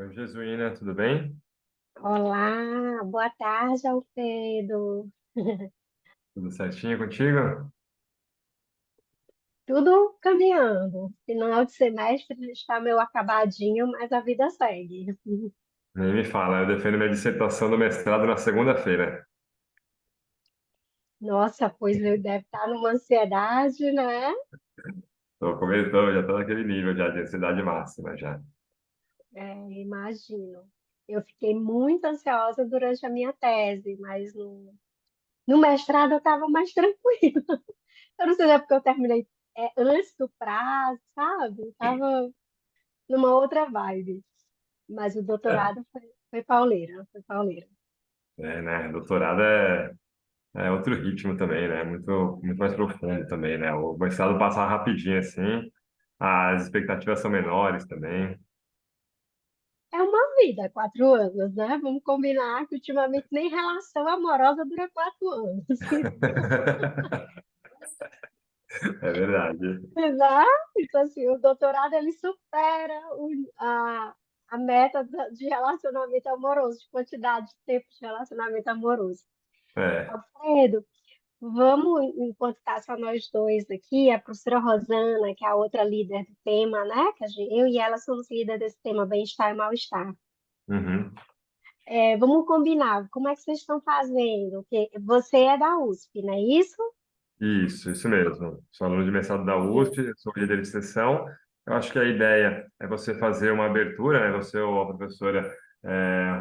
Oi, Jesuína, tudo bem? Olá, boa tarde, Alfredo. Tudo certinho contigo? Tudo caminhando. Final de semestre está meio acabadinho, mas a vida segue. Nem me fala, eu defendo minha dissertação do mestrado na segunda-feira. Nossa, pois eu deve estar numa ansiedade, né? Já tô naquele nível já de ansiedade máxima já. É, imagino. Eu fiquei muito ansiosa durante a minha tese, mas no mestrado eu estava mais tranquila. Eu não sei se é porque eu terminei antes do prazo, sabe? Estava numa outra vibe. Mas o É, doutorado foi pauleira, foi pauleira. né? Doutorado é outro ritmo também, né? Muito mais profundo também, né? O mestrado passa rapidinho assim, as expectativas são menores também. É uma vida, 4 anos, né? Vamos combinar que ultimamente nem relação amorosa dura 4 anos. É verdade. Né? Então, assim, o doutorado ele supera a meta de relacionamento amoroso, de quantidade de tempo de relacionamento amoroso. É, Alfredo, vamos, enquanto está só nós dois aqui, a professora Rosana, que é a outra líder do tema, né? Eu e ela somos líderes desse tema, bem-estar e mal-estar. uhum. Vamos combinar, como é que vocês estão fazendo? Porque você é da USP, não é isso? Isso mesmo. Sou aluno de mestrado da Isso. USP, sou líder de sessão. Eu acho que a ideia é você fazer uma abertura, né? Você ou a professora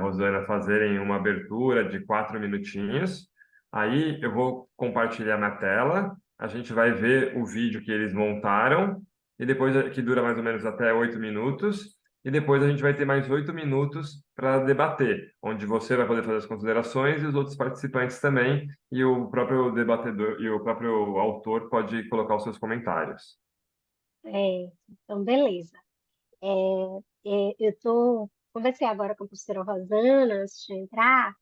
Rosana fazerem uma abertura de 4 minutinhos. Aí eu vou compartilhar na tela, a gente vai ver o vídeo que eles montaram, e depois que dura mais ou menos até 8 minutos. E depois a gente vai ter mais 8 minutos para debater, onde você vai poder fazer as considerações e os outros participantes também e o próprio debatedor e o próprio autor pode colocar os seus comentários. Então, beleza. Conversei agora com a professora Rosana antes de entrar,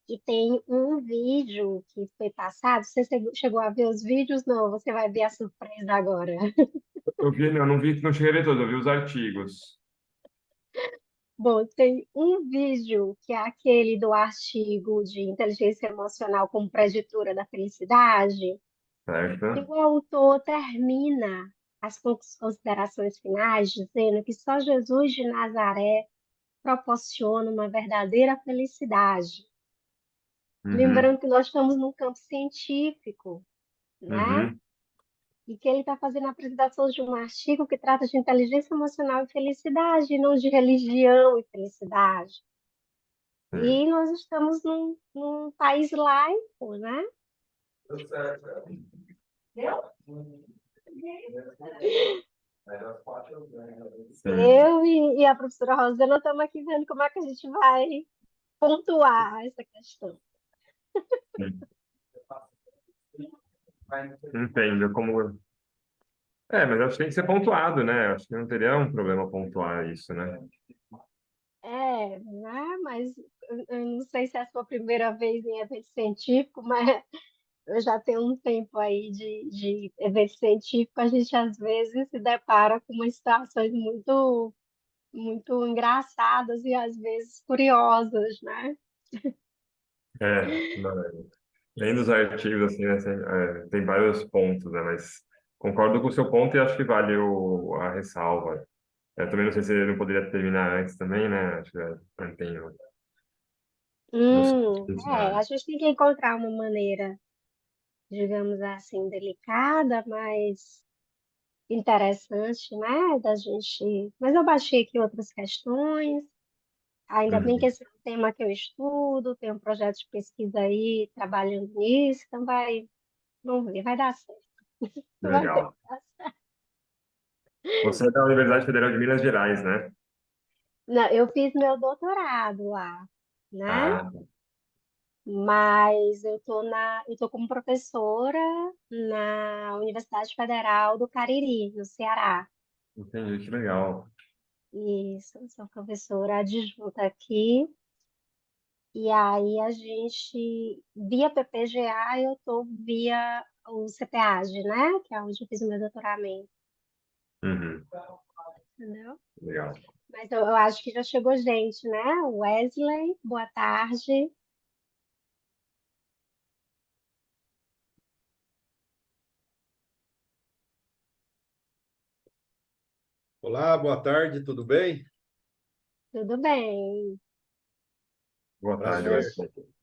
e tem um vídeo que foi passado. Você chegou a ver os vídeos? Não, você vai ver a surpresa agora. Eu vi, não vi, não cheguei a ver todos, eu vi os artigos, Bom, tem um vídeo que é aquele do artigo de inteligência emocional como preditora da felicidade. E certo? o autor termina as considerações finais dizendo que só Jesus de Nazaré proporciona uma verdadeira felicidade. Uhum, Lembrando que nós estamos num campo científico, né? uhum, E que ele está fazendo a apresentação de um artigo que trata de inteligência emocional e felicidade, e não de religião e felicidade. sim. E nós estamos num país laico, né? Sim, E a professora Rosana estamos aqui vendo como é que a gente vai pontuar essa questão. sim. Entendo como. É, mas acho que tem que ser pontuado, né? Acho que não teria um problema pontuar isso, né? Né? Mas eu não sei se é a sua primeira vez em evento científico, mas eu já tenho um tempo aí de evento científico, a gente às vezes se depara com umas situações muito, muito engraçadas e às vezes curiosas, né? Não, lendo os artigos, assim, né, tem vários pontos, né? Mas concordo com o seu ponto e acho que vale a ressalva. Eu também não sei se ele não poderia terminar antes também, né? Acho que mantém nos A gente tem que encontrar uma maneira, digamos assim, delicada, mas interessante, né? Da gente. Mas eu baixei aqui outras questões. Ainda bem que Uhum. esse é um tema que eu estudo, tem um projeto de pesquisa aí trabalhando nisso, então vamos ver, vai dar certo. Vai ter. Legal. Você é da Universidade Federal de Minas Gerais, né? Não, eu fiz meu doutorado lá, né? Ah, Mas eu tô como professora na Universidade Federal do Cariri, no Ceará. entendi, que legal. Isso, sou professora adjunta aqui. E aí a gente, via PPGA, eu tô via o CPAG, né? Que é onde eu fiz o meu doutoramento, Uhum. entendeu? Legal. Mas eu acho que já chegou gente, né? Wesley, boa tarde. Olá, boa tarde, tudo bem? Tudo bem? Boa tarde, Prazer. Deixa, Wesley.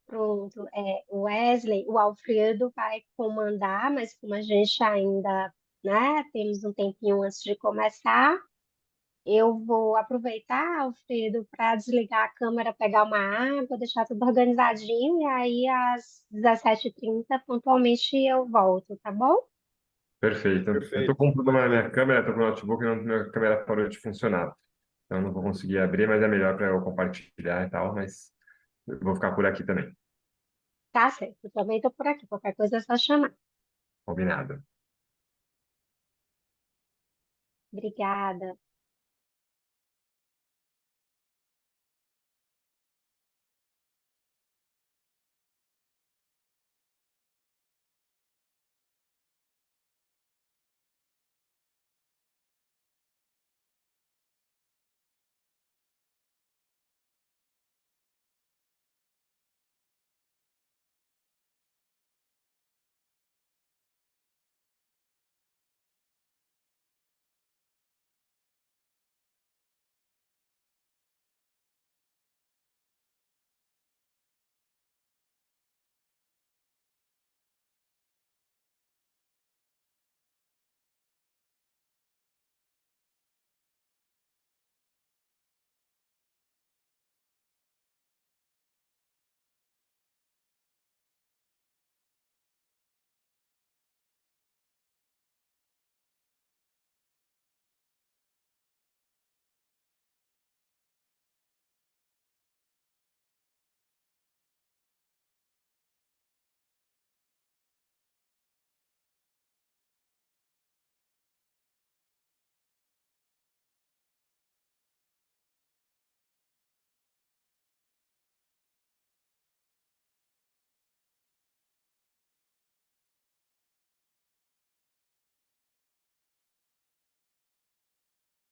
pronto. O Wesley, o Alfredo vai comandar, mas como a gente ainda, né, temos um tempinho antes de começar, eu vou aproveitar, Alfredo, para desligar a câmera, pegar uma água, deixar tudo organizadinho, e aí às 17h30, pontualmente, eu volto, tá bom? Perfeito. Eu estou Perfeito. com um problema na minha câmera, estou com o notebook e minha câmera parou de funcionar. Então não vou conseguir abrir, mas é melhor para eu compartilhar e tal, mas eu vou ficar por aqui também. Tá certo, eu também estou por aqui, qualquer coisa é só chamar. Combinado. Obrigada.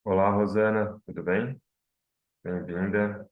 Olá, Rosana, tudo bem? Bem-vinda.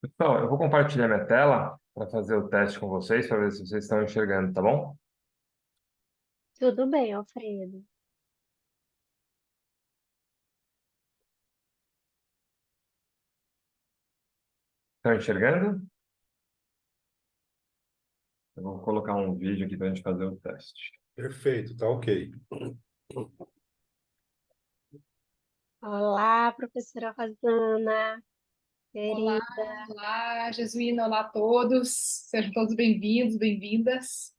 Pessoal, eu vou compartilhar minha tela para fazer o teste com vocês, para ver se vocês estão enxergando, tá bom? Tudo bem, Alfredo. Estão enxergando? Eu vou colocar um vídeo aqui para a gente fazer o teste. Perfeito, tá ok. Olá, professora Rosana, Olá, querida. olá, Jesuína, olá a todos. Sejam todos bem-vindos, bem-vindas.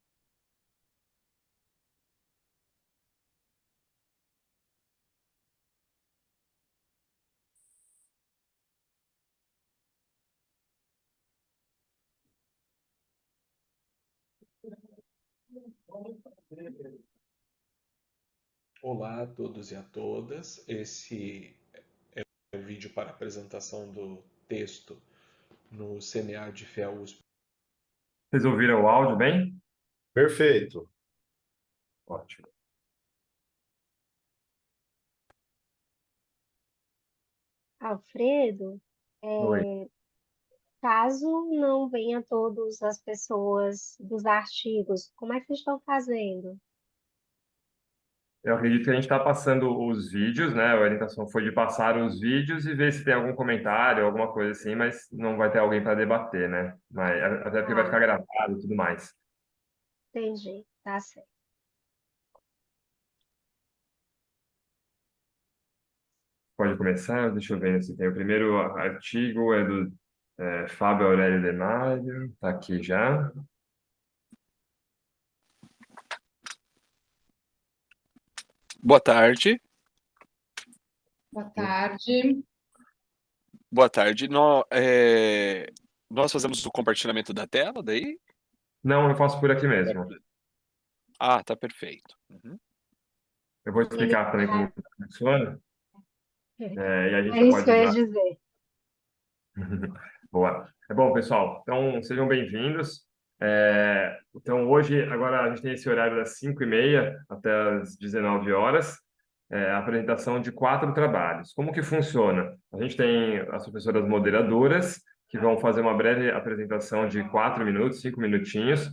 Olá a todos e a todas. Esse é o vídeo para apresentação do texto no CMA de FEA USP. Vocês ouviram o áudio bem? Perfeito. Ótimo. Alfredo, Oi. caso não venha todas as pessoas dos artigos, como é que vocês estão fazendo? Eu acredito que a gente está passando os vídeos, né? A orientação foi de passar os vídeos e ver se tem algum comentário, alguma coisa assim, mas não vai ter alguém para debater, né? Mas, até porque vai Ah, ficar gravado e tudo mais. entendi, tá certo. Pode começar? Deixa eu ver se tem. O primeiro artigo é do Fábio Aurélio de Mário, está aqui já. Boa tarde. Boa tarde. Boa tarde. Nós fazemos o compartilhamento da tela daí? Não, eu faço por aqui mesmo. Ah, tá perfeito. Uhum. Eu vou Ele, explicar também como funciona, e a gente é já isso que pode eu ia já. dizer. Boa. Bom, pessoal, então sejam bem-vindos. Então, hoje, agora a gente tem esse horário das 5h30 até as 19 horas, a apresentação de 4 trabalhos. Como que funciona? A gente tem as professoras moderadoras, que vão fazer uma breve apresentação de 4 minutos, 5 minutinhos,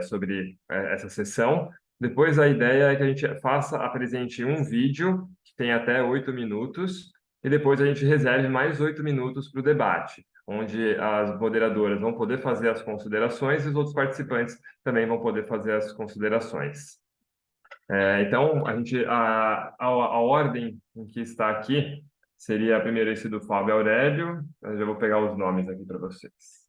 sobre essa sessão. Depois, a ideia é que a gente apresente um vídeo, que tem até 8 minutos, e depois a gente reserve mais 8 minutos para o debate, onde as moderadoras vão poder fazer as considerações e os outros participantes também vão poder fazer as considerações. Então, a ordem em que está aqui seria primeiro esse do Fábio Aurélio. Eu já vou pegar os nomes aqui para vocês.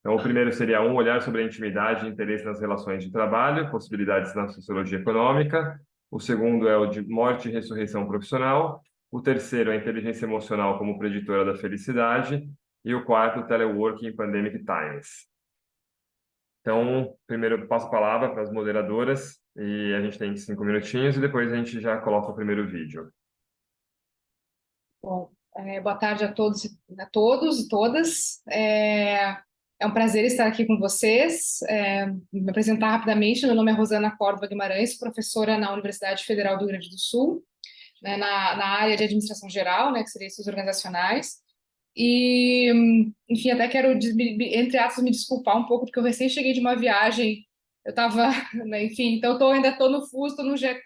Então, o primeiro seria um olhar sobre a intimidade e interesse nas relações de trabalho, possibilidades na sociologia econômica. O segundo é o de morte e ressurreição profissional. O terceiro é a inteligência emocional como preditora da felicidade. E o quarto, teleworking in pandemic times. Então, primeiro eu passo a palavra para as moderadoras e a gente tem 5 minutinhos e depois a gente já coloca o primeiro vídeo. Bom, boa tarde a todos e todas. É um prazer estar aqui com vocês. Me apresentar rapidamente, meu nome é Rosana Córdova Guimarães, professora na Universidade Federal do Rio Grande do Sul, né, na área de administração geral, né, que seria estudos organizacionais. E, enfim, até quero, entre aspas, me desculpar um pouco, porque eu recém cheguei de uma viagem, eu estava, né, enfim, então ainda estou no fuso, estou no jet,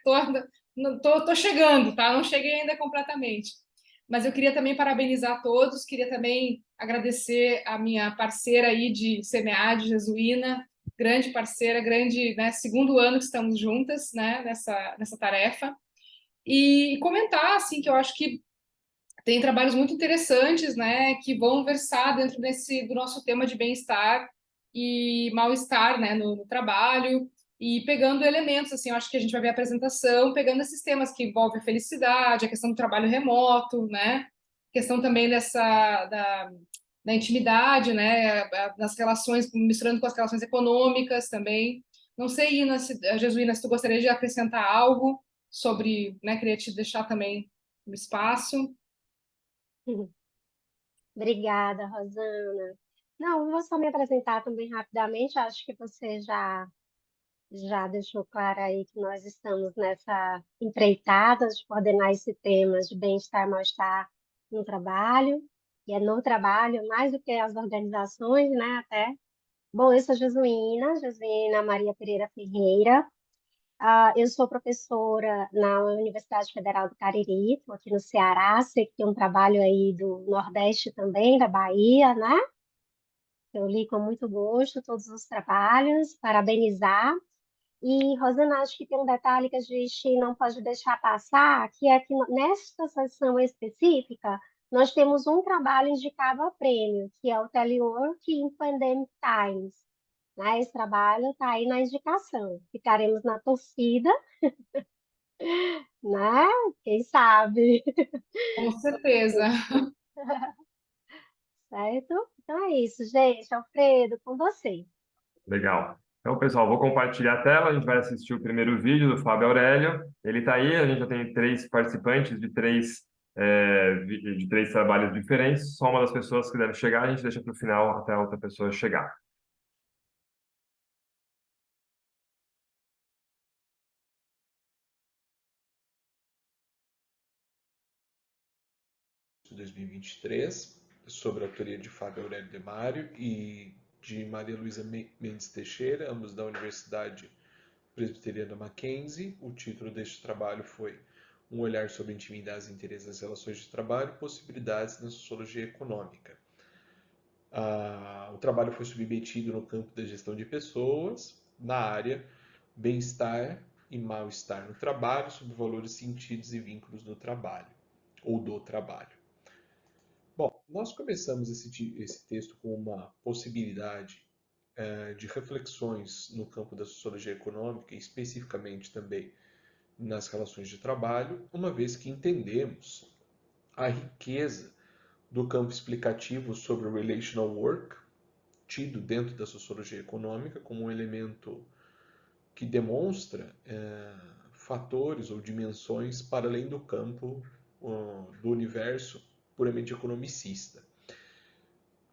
tô chegando, tá? Não cheguei ainda completamente. Mas eu queria também parabenizar todos, queria também agradecer a minha parceira aí de CMA, de Jesuína, grande parceira, grande, né, segundo ano que estamos juntas, né, nessa tarefa. E comentar, assim, que eu acho que tem trabalhos muito interessantes, né, que vão versar dentro do nosso tema de bem-estar e mal-estar, né, no trabalho, e pegando elementos, assim, eu acho que a gente vai ver a apresentação, pegando esses temas que envolvem a felicidade, a questão do trabalho remoto, né, questão também da intimidade, né, das relações, misturando com as relações econômicas também. Não sei, Ina, Jesuína, se tu gostaria de acrescentar algo sobre, né, queria te deixar também no espaço. Obrigada, Rosana. Não, eu vou só me apresentar também rapidamente. Acho que você já deixou claro aí que nós estamos nessa empreitada de coordenar esse tema de bem-estar e mal-estar no trabalho, e é no trabalho mais do que as organizações, né, até. Bom, eu sou Jesuína Maria Pereira Ferreira. Eu sou professora na Universidade Federal do Cariri, estou aqui no Ceará, sei que tem um trabalho aí do Nordeste também, da Bahia, né? Eu li com muito gosto todos os trabalhos, parabenizar. E, Rosana, acho que tem um detalhe que a gente não pode deixar passar, que é que nesta sessão específica, nós temos um trabalho indicado a prêmio, que é o Telework in Pandemic Times. Né? Esse trabalho está aí na indicação. Ficaremos na torcida, né? Quem sabe? Com certeza. certo? Então é isso, gente. Alfredo, com você. Legal. Então, pessoal, vou compartilhar a tela. A gente vai assistir o primeiro vídeo do Fábio Aurélio. Ele está aí. A gente já tem 3 participantes de três trabalhos diferentes. Só uma das pessoas que deve chegar, a gente deixa para o final até a outra pessoa chegar. De 2023, sobre a autoria de Fábio Aurélio Demário e de Maria Luísa Mendes Teixeira, ambos da Universidade Presbiteriana Mackenzie. O título deste trabalho foi Um olhar sobre intimidades, interesses das relações de trabalho e possibilidades na sociologia econômica. O trabalho foi submetido no campo da gestão de pessoas, na área bem-estar e mal-estar no trabalho, sobre valores, sentidos e vínculos no trabalho, ou do trabalho. Bom, nós começamos esse texto com uma possibilidade de reflexões no campo da sociologia econômica, e especificamente também nas relações de trabalho, uma vez que entendemos a riqueza do campo explicativo sobre o relational work, tido dentro da sociologia econômica como um elemento que demonstra fatores ou dimensões para além do campo do universo puramente economicista.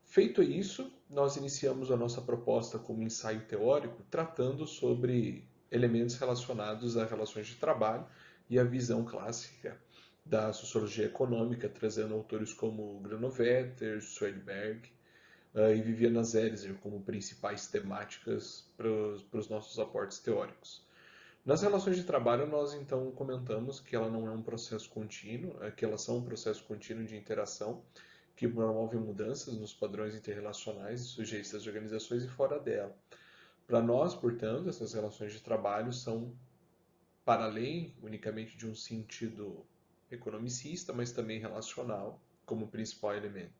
Feito isso, nós iniciamos a nossa proposta como ensaio teórico, tratando sobre elementos relacionados a relações de trabalho e a visão clássica da sociologia econômica, trazendo autores como Granovetter, Svedberg e Viviana Zelizer como principais temáticas para os nossos aportes teóricos. Nas relações de trabalho, nós então comentamos que ela não é um processo contínuo, que elas são um processo contínuo de interação, que promove mudanças nos padrões interrelacionais de sujeitos das organizações e fora dela. Para nós, portanto, essas relações de trabalho são para além unicamente de um sentido economicista, mas também relacional, como principal elemento.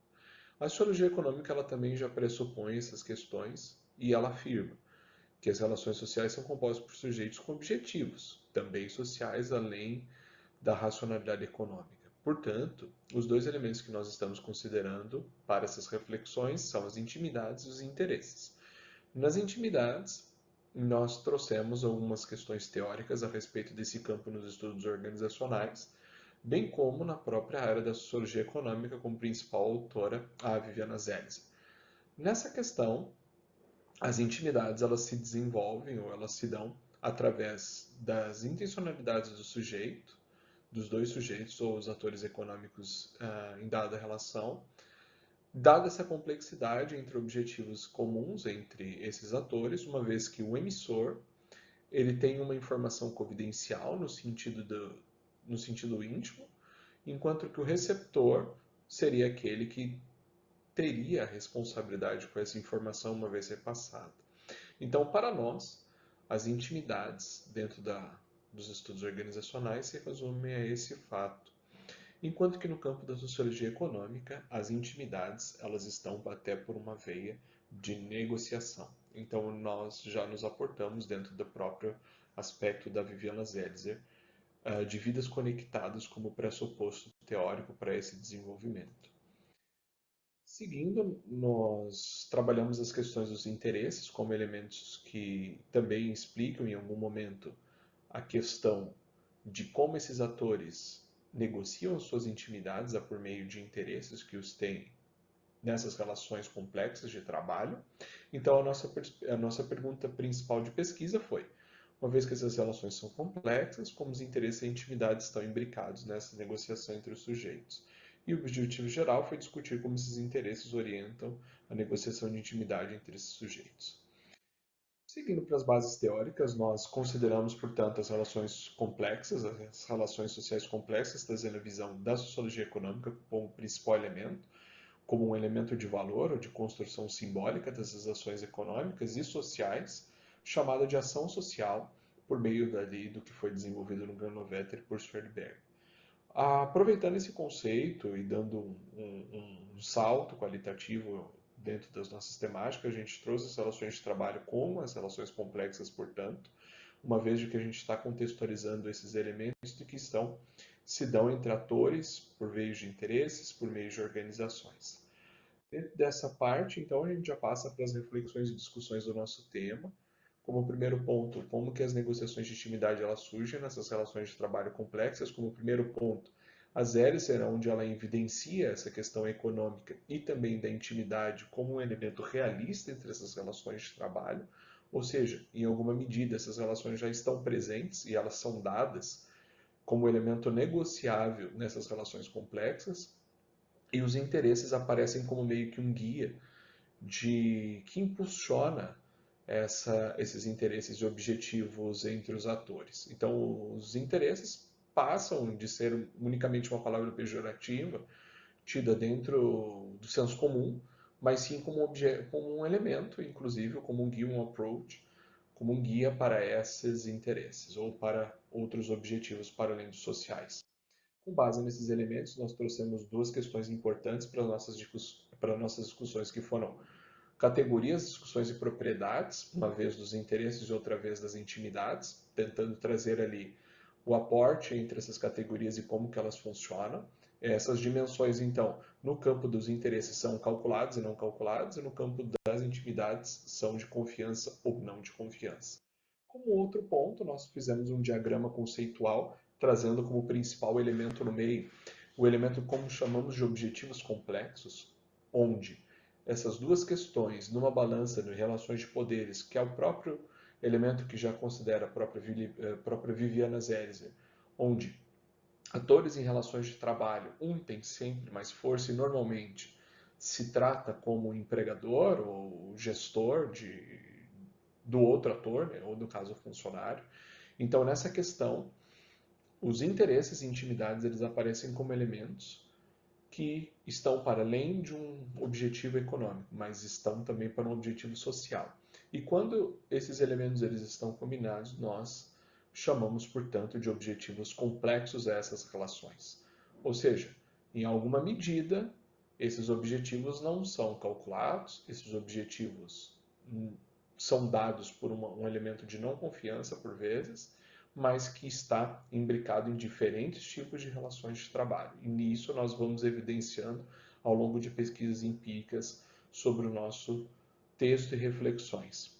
A sociologia econômica ela também já pressupõe essas questões e ela afirma que as relações sociais são compostas por sujeitos com objetivos, também sociais, além da racionalidade econômica. Portanto, os dois elementos que nós estamos considerando para essas reflexões são as intimidades e os interesses. Nas intimidades, nós trouxemos algumas questões teóricas a respeito desse campo nos estudos organizacionais, bem como na própria área da sociologia econômica, como principal autora, a Viviana Zelizer. Nessa questão, as intimidades elas se desenvolvem ou elas se dão através das intencionalidades do sujeito, dos dois sujeitos ou os atores econômicos em dada relação, dada essa complexidade entre objetivos comuns entre esses atores, uma vez que o emissor ele tem uma informação confidencial no sentido íntimo, enquanto que o receptor seria aquele que teria a responsabilidade com essa informação uma vez repassada. Então, para nós, as intimidades dentro dos estudos organizacionais se resumem a esse fato. Enquanto que no campo da sociologia econômica, as intimidades elas estão até por uma veia de negociação. Então, nós já nos aportamos dentro do próprio aspecto da Viviana Zelizer, de vidas conectadas como pressuposto teórico para esse desenvolvimento. Seguindo, nós trabalhamos as questões dos interesses como elementos que também explicam em algum momento a questão de como esses atores negociam suas intimidades por meio de interesses que os têm nessas relações complexas de trabalho. Então, a nossa pergunta principal de pesquisa foi, uma vez que essas relações são complexas, como os interesses e a intimidade estão imbricados nessa negociação entre os sujeitos. E o objetivo geral foi discutir como esses interesses orientam a negociação de intimidade entre esses sujeitos. Seguindo para as bases teóricas, nós consideramos, portanto, as relações complexas, as relações sociais complexas, trazendo a visão da sociologia econômica como principal elemento, como um elemento de valor ou de construção simbólica dessas ações econômicas e sociais, chamada de ação social, por meio do que foi desenvolvido no Granovetter por Svedberg. Aproveitando esse conceito e dando um salto qualitativo dentro das nossas temáticas, a gente trouxe as relações de trabalho como as relações complexas, portanto, uma vez de que a gente está contextualizando esses elementos que se dão entre atores por meio de interesses, por meio de organizações. Dentro dessa parte, então, a gente já passa para as reflexões e discussões do nosso tema. Como primeiro ponto, como que as negociações de intimidade elas surgem nessas relações de trabalho complexas. Como primeiro ponto, a Zélicer, onde ela evidencia essa questão econômica e também da intimidade como um elemento realista entre essas relações de trabalho. Ou seja, em alguma medida, essas relações já estão presentes e elas são dadas como elemento negociável nessas relações complexas. E os interesses aparecem como meio que um guia que impulsiona esses interesses e objetivos entre os atores. Então, os interesses passam de ser unicamente uma palavra pejorativa, tida dentro do senso comum, mas sim como um elemento, inclusive, como um guia, um approach, como um guia para esses interesses ou para outros objetivos para além dos sociais. Com base nesses elementos, nós trouxemos duas questões importantes para nossas discussões, que foram categorias, discussões e propriedades, uma vez dos interesses e outra vez das intimidades, tentando trazer ali o aporte entre essas categorias e como que elas funcionam. Essas dimensões, então, no campo dos interesses são calculadas e não calculadas, e no campo das intimidades são de confiança ou não de confiança. Como outro ponto, nós fizemos um diagrama conceitual, trazendo como principal elemento no meio o elemento como chamamos de objetivos complexos, onde essas duas questões, numa balança de relações de poderes, que é o próprio elemento que já considera a própria Viviana Zelizer, onde atores em relações de trabalho, um tem sempre mais força e normalmente se trata como empregador ou gestor do outro ator, né, ou no caso funcionário. Então, nessa questão, os interesses e intimidades eles aparecem como elementos que estão para além de um objetivo econômico, mas estão também para um objetivo social. E quando esses elementos eles estão combinados, nós chamamos, portanto, de objetivos complexos a essas relações. Ou seja, em alguma medida, esses objetivos não são calculados, esses objetivos são dados por um elemento de não confiança, por vezes, mas que está imbricado em diferentes tipos de relações de trabalho. E nisso nós vamos evidenciando ao longo de pesquisas empíricas sobre o nosso texto e reflexões.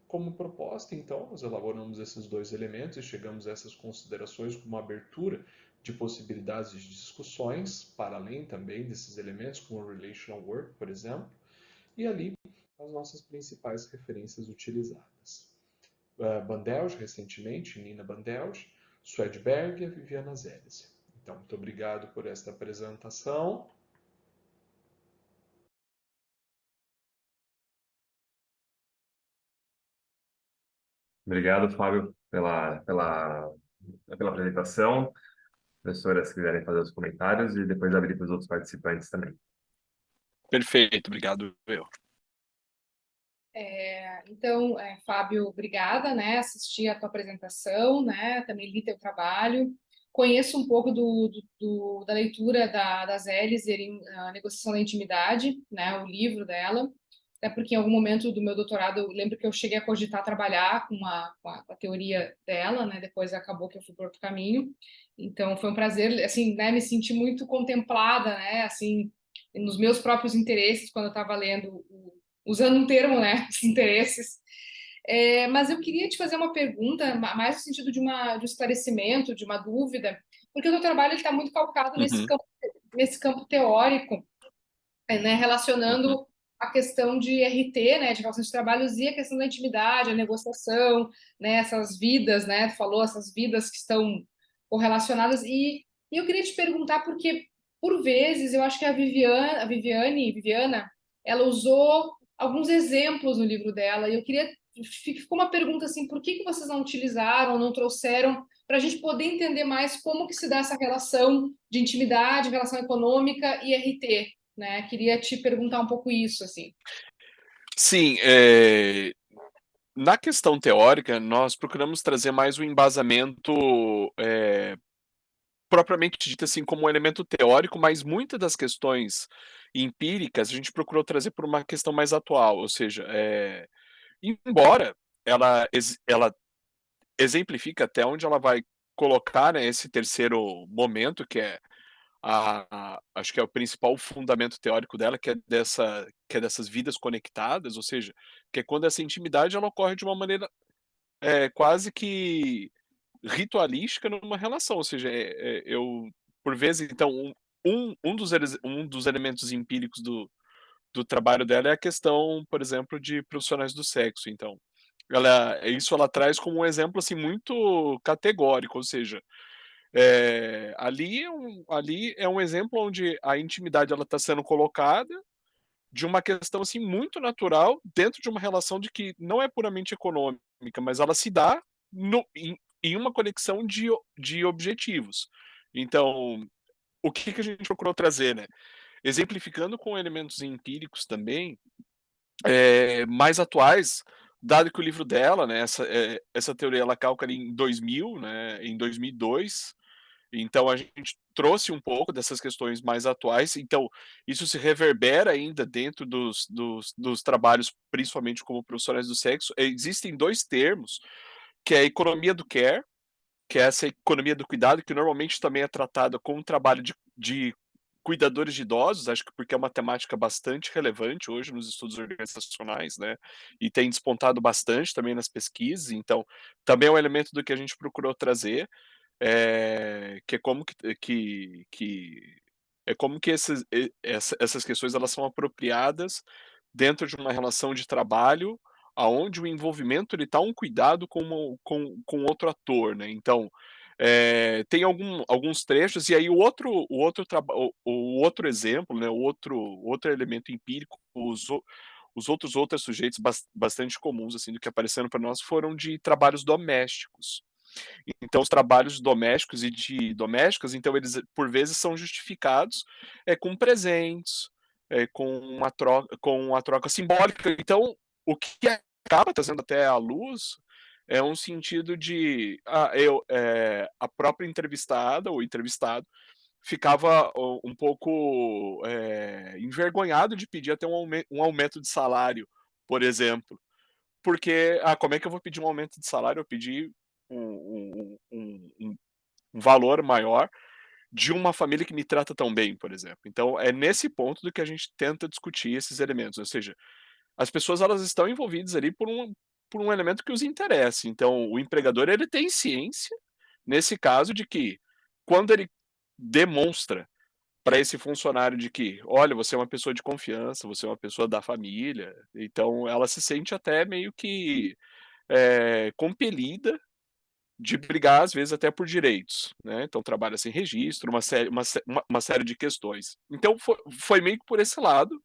Como proposta, então, nós elaboramos esses dois elementos e chegamos a essas considerações como uma abertura de possibilidades de discussões, para além também desses elementos, como o relational work, por exemplo, e ali as nossas principais referências utilizadas. Bandelj, recentemente, Nina Bandelj, Swedberg e a Viviana Zelizer. Então, muito obrigado por esta apresentação. Obrigado, Fábio, pela apresentação. Professoras, se quiserem fazer os comentários e depois abrir para os outros participantes também. Perfeito, obrigado. Então, Fábio, obrigada, né? Assisti a tua apresentação, né? Também li teu trabalho. Conheço um pouco da leitura da Zelizer em A Negociação da Intimidade, né? O livro dela. Até porque em algum momento do meu doutorado eu lembro que eu cheguei a cogitar trabalhar com a teoria dela, né? Depois acabou que eu fui por outro caminho. Então foi um prazer, assim, né? Me senti muito contemplada, né? Assim, nos meus próprios interesses quando eu estava lendo usando um termo, né, os interesses. Mas eu queria te fazer uma pergunta, mais no sentido de um esclarecimento, de uma dúvida, porque o teu trabalho está muito calcado Uhum, nesse campo teórico, né, relacionando uhum. a questão de RT, né, de relações de trabalhos, e a questão da intimidade, a negociação, né, essas vidas, né, tu falou, essas vidas que estão correlacionadas, e eu queria te perguntar, porque, por vezes, eu acho que a Viviana, ela usou alguns exemplos no livro dela, e eu queria, ficou uma pergunta assim, por que vocês não utilizaram, não trouxeram, para a gente poder entender mais como que se dá essa relação de intimidade, relação econômica e RT, né? Queria te perguntar um pouco isso, assim. Sim, na questão teórica, nós procuramos trazer mais o embasamento propriamente dito assim como um elemento teórico, mas muitas das questões empíricas a gente procurou trazer por uma questão mais atual, ou seja, embora ela exemplifica até onde ela vai colocar, né, esse terceiro momento, que é acho que é o principal fundamento teórico dela, que é dessas vidas conectadas, ou seja, que é quando essa intimidade ela ocorre de uma maneira, quase que ritualística numa relação, ou seja, eu por vezes então um dos elementos empíricos do trabalho dela é a questão, por exemplo, de profissionais do sexo, então, ela traz como um exemplo, assim, muito categórico, ou seja, ali é um exemplo onde a intimidade ela está sendo colocada de uma questão, assim, muito natural dentro de uma relação de que não é puramente econômica, mas ela se dá no em uma conexão de objetivos. Então, o que que a gente procurou trazer, né, exemplificando com elementos empíricos também, mais atuais, dado que o livro dela, né, essa teoria ela calca ali em 2000, né, em 2002, então a gente trouxe um pouco dessas questões mais atuais, então isso se reverbera ainda dentro dos trabalhos, principalmente como profissionais do sexo. Existem 2 termos, que é a economia do care, que é essa economia do cuidado, que normalmente também é tratada como um trabalho de cuidadores de idosos, acho que porque é uma temática bastante relevante hoje nos estudos organizacionais, né, e tem despontado bastante também nas pesquisas, então também é um elemento do que a gente procurou trazer, que é como que é como que essas questões elas são apropriadas dentro de uma relação de trabalho, aonde o envolvimento ele tá um cuidado com outro ator, né, então, tem alguns trechos e aí o outro exemplo, né, o outro elemento empírico, os outros sujeitos bastante comuns, assim, do que apareceram para nós foram de trabalhos domésticos. Então os trabalhos domésticos e de domésticas, então eles por vezes são justificados, com presentes, com uma troca simbólica. Então, o que acaba trazendo até à luz, é um sentido de, a própria entrevistada ou entrevistado ficava um pouco, envergonhado de pedir até um aumento de salário, por exemplo. Porque, como é que eu vou pedir um aumento de salário? Eu pedi um valor maior de uma família que me trata tão bem, por exemplo. Então, é nesse ponto do que a gente tenta discutir esses elementos, ou seja, as pessoas elas estão envolvidas ali por um elemento que os interessa. Então, o empregador ele tem ciência, nesse caso, de que quando ele demonstra para esse funcionário de que, olha, você é uma pessoa de confiança, você é uma pessoa da família, então ela se sente até meio que compelida de brigar, às vezes, até por direitos, né, então trabalha sem registro, uma série de questões. Então foi meio que por esse lado,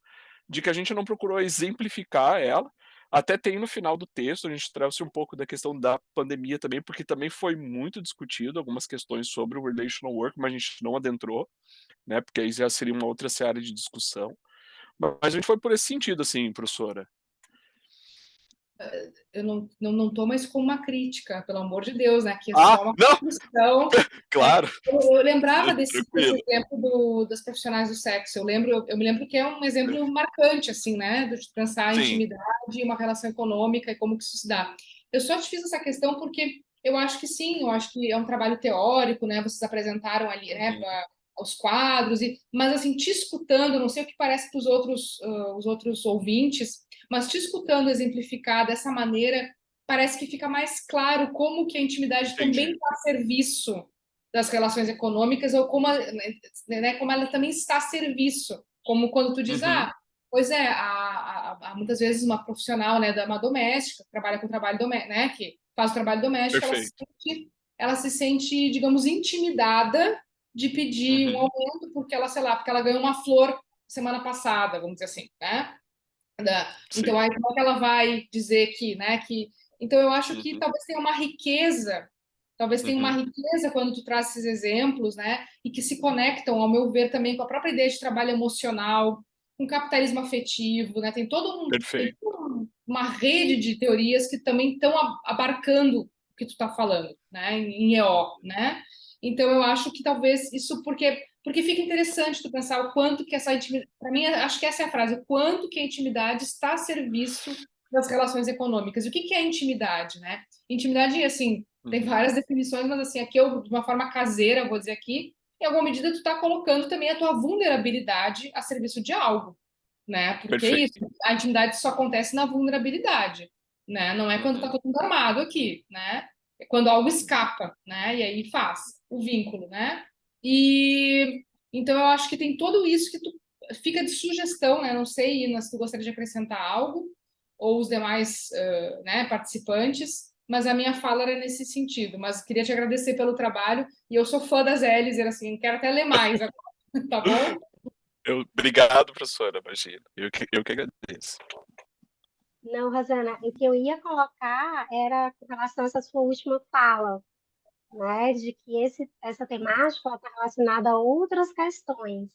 de que a gente não procurou exemplificar ela, até tem no final do texto, a gente trouxe um pouco da questão da pandemia também, porque também foi muito discutido algumas questões sobre o relational work, mas a gente não adentrou, né, porque aí já seria uma outra seara de discussão. Mas a gente foi por esse sentido, assim, professora. Eu não tô mais com uma crítica, pelo amor de Deus, né? Que é Ah, só uma não! questão. Claro, Eu lembrava desse tranquilo. exemplo das profissionais do sexo. Eu me lembro que é um exemplo marcante, assim, né? De pensar a Sim. intimidade, uma relação econômica e como que isso se dá. Eu só te fiz essa questão porque eu acho que sim, eu acho que é um trabalho teórico, né? Vocês apresentaram ali, né? Os quadros, mas assim, te escutando, não sei o que parece para os outros ouvintes, mas te escutando exemplificar dessa maneira, parece que fica mais claro como que a intimidade também Entendi. está a serviço das relações econômicas, ou como, né, como ela também está a serviço. Como quando tu diz, Uhum. pois é, muitas vezes uma profissional, né, uma doméstica, que trabalha com trabalho doméstico, né, que faz o trabalho doméstico, Perfeito. ela se sente, digamos, intimidada de pedir um Uhum. aumento porque ela, sei lá, porque ela ganhou uma flor semana passada, vamos dizer assim, né? Então, Sim. aí como é que ela vai dizer que, né, que... Então, eu acho que Uhum. talvez tenha uma Uhum. riqueza quando tu traz esses exemplos, né, e que se conectam, ao meu ver, também com a própria ideia de trabalho emocional, com capitalismo afetivo, né, tem Perfeito. toda uma rede de teorias que também estão abarcando o que tu está falando, né, em EO, né? Então, eu acho que talvez isso porque fica interessante tu pensar o quanto que essa intimidade... Para mim, acho que essa é a frase. O quanto que a intimidade está a serviço das relações econômicas. E o que é intimidade, né? Intimidade, assim, tem Uhum. várias definições, mas assim, aqui eu, de uma forma caseira, vou dizer aqui, em alguma medida tu está colocando também a tua vulnerabilidade a serviço de algo, né? Porque Perfeito. isso, a intimidade só acontece na vulnerabilidade, né? Não é quando tá todo mundo armado aqui, né? É quando algo escapa, né? E aí faz o vínculo, né? E então eu acho que tem tudo isso que tu fica de sugestão, né? Não sei, Ina, se tu gostaria de acrescentar algo ou os demais, né, participantes, mas a minha fala era nesse sentido. Mas queria te agradecer pelo trabalho e eu sou fã das Hélices, assim, quero até ler mais agora, tá bom? Obrigado, professora, imagina. Eu que agradeço. Não, Rosana, o que eu ia colocar era com relação a essa sua última fala, né, de que essa temática está relacionada a outras questões.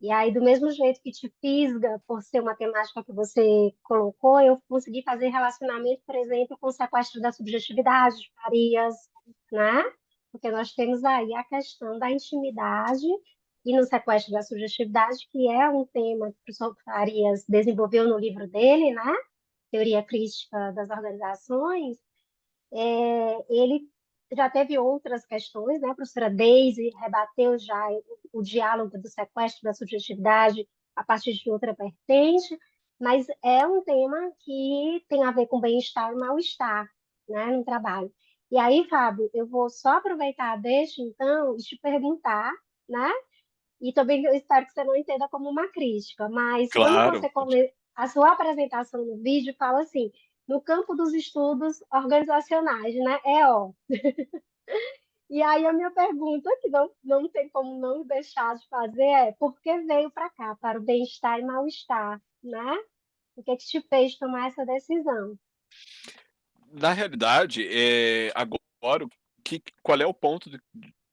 E aí, do mesmo jeito que te fisga por ser uma temática que você colocou, eu consegui fazer relacionamento, por exemplo, com o sequestro da subjetividade de Farias, né? Porque nós temos aí a questão da intimidade e no sequestro da subjetividade, que é um tema que o professor Farias desenvolveu no livro dele, né? Teoria Crítica das Organizações, ele já teve outras questões, né? A professora Daisy rebateu já o diálogo do sequestro da subjetividade a partir de outra vertente, mas é um tema que tem a ver com bem-estar e mal-estar, né, no trabalho. E aí, Fábio, eu vou só aproveitar deixa, então, e te perguntar, né? E também eu espero que você não entenda como uma crítica, mas quando Claro. você a sua apresentação no vídeo fala assim, no campo dos estudos organizacionais, né? Ó. E aí a minha pergunta, que não tem como não deixar de fazer, é por que veio para cá, para o bem-estar e mal-estar, né? O que te fez tomar essa decisão? Na realidade, agora, qual é o ponto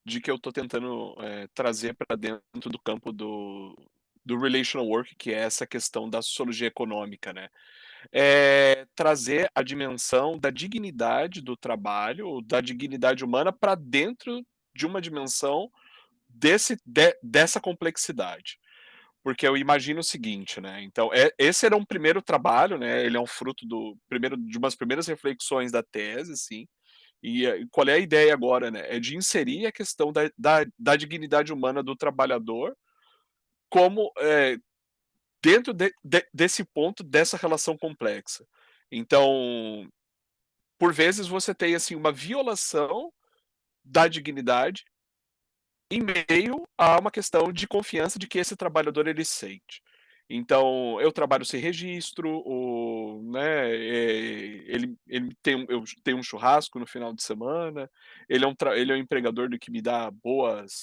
de que eu estou tentando trazer para dentro do campo do relational work, que é essa questão da sociologia econômica, né? Trazer a dimensão da dignidade do trabalho, da dignidade humana para dentro de uma dimensão dessa complexidade. Porque eu imagino o seguinte, né? Então, esse era um primeiro trabalho, né? Ele é um fruto de umas primeiras reflexões da tese, assim. E qual é a ideia agora, né? É de inserir a questão da dignidade humana do trabalhador como dentro desse ponto, dessa relação complexa. Então, por vezes você tem assim uma violação da dignidade em meio a uma questão de confiança de que esse trabalhador ele sente. Então, eu trabalho sem registro, né, ele eu tenho um churrasco no final de semana, ele é um empregador do que me dá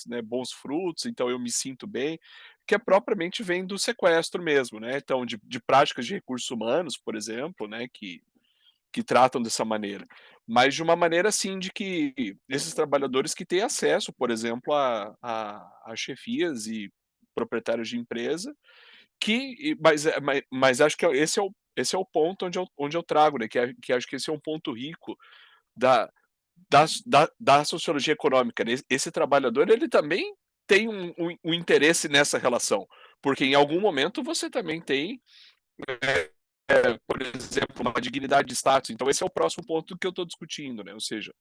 né, bons frutos, então eu me sinto bem, que é propriamente vem do sequestro mesmo, né, então de práticas de recursos humanos, por exemplo, né, que tratam dessa maneira, mas de uma maneira assim de que esses trabalhadores que têm acesso, por exemplo, a chefias e proprietários de empresa, mas acho que esse é o ponto onde eu trago, né, que acho que esse é um ponto rico da, da sociologia econômica, né? Esse trabalhador ele também tem um interesse nessa relação, porque em algum momento você também tem por exemplo, uma dignidade de status. Então, esse é o próximo ponto que eu estou discutindo, né? Ou seja,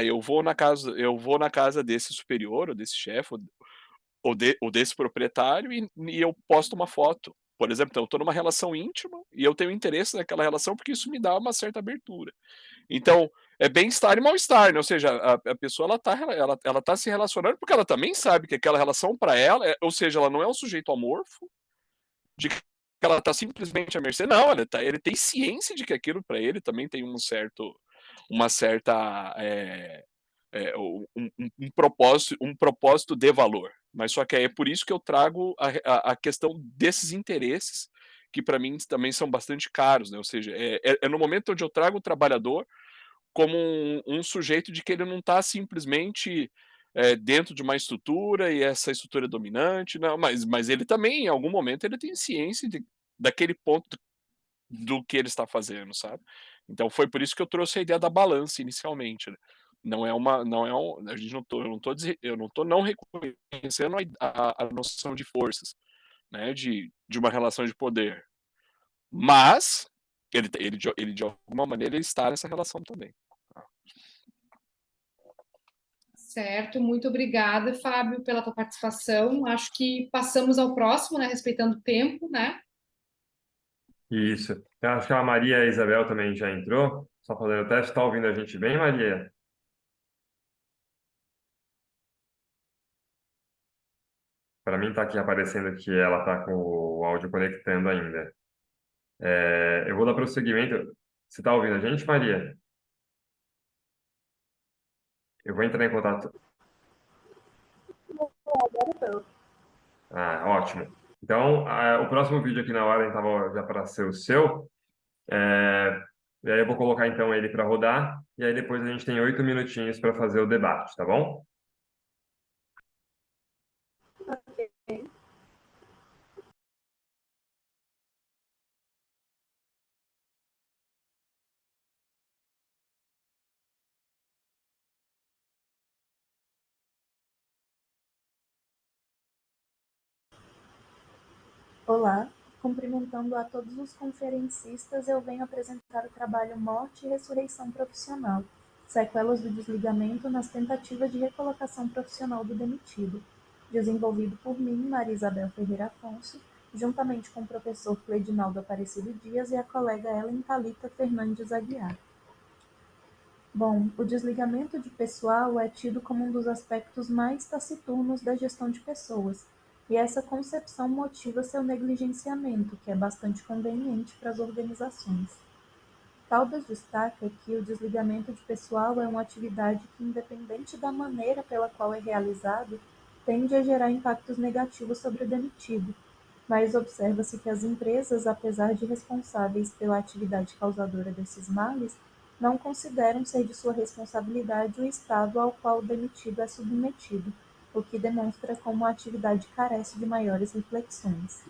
eu vou na casa desse superior, ou desse chefe, ou desse proprietário, e eu posto uma foto. Por exemplo, então, eu estou numa relação íntima e eu tenho interesse naquela relação porque isso me dá uma certa abertura. Então, é bem-estar e mal-estar, né? Ou seja, a pessoa ela tá se relacionando porque ela também sabe que aquela relação para ela, ou seja, ela não é um sujeito amorfo, de que ela está simplesmente à mercê. Não, ele tem ciência de que aquilo para ele também tem uma certa um propósito de valor. Mas só que é por isso que eu trago a questão desses interesses que para mim também são bastante caros, né? Ou seja, é no momento onde eu trago o trabalhador como um sujeito de que ele não está simplesmente dentro de uma estrutura e essa estrutura é dominante, não, mas ele também, em algum momento, ele tem ciência daquele ponto do que ele está fazendo, sabe? Então foi por isso que eu trouxe a ideia da balança inicialmente, né? A gente eu não tô não reconhecendo a noção de forças, né? De uma relação de poder, mas ele de alguma maneira ele está nessa relação também. Certo, muito obrigada, Fábio, pela tua participação. Acho que passamos ao próximo, né? Respeitando o tempo, né? Isso. Eu acho que a Maria e a Isabel também já entrou. Só fazendo o teste. Está ouvindo a gente bem, Maria? Para mim está aqui aparecendo que ela está com o áudio conectando ainda. Eu vou dar prosseguimento. Você está ouvindo a gente, Maria? Eu vou entrar em contato. Ah, ótimo. Então, o próximo vídeo aqui na ordem estava já para ser o seu. É, e aí eu vou colocar então ele para rodar. E aí depois a gente tem 8 minutinhos para fazer o debate, tá bom? Olá, cumprimentando a todos os conferencistas, eu venho apresentar o trabalho Morte e Ressurreição Profissional, sequelas do desligamento nas tentativas de recolocação profissional do demitido, desenvolvido por mim, Maria Isabel Ferreira Afonso, juntamente com o professor Cledinaldo Aparecido Dias e a colega Ellen Thalita Fernandes Aguiar. Bom, o desligamento de pessoal é tido como um dos aspectos mais taciturnos da gestão de pessoas, e essa concepção motiva seu negligenciamento, que é bastante conveniente para as organizações. Caldas destaca que o desligamento de pessoal é uma atividade que, independente da maneira pela qual é realizado, tende a gerar impactos negativos sobre o demitido, mas observa-se que as empresas, apesar de responsáveis pela atividade causadora desses males, não consideram ser de sua responsabilidade o estado ao qual o demitido é submetido, o que demonstra como a atividade carece de maiores reflexões.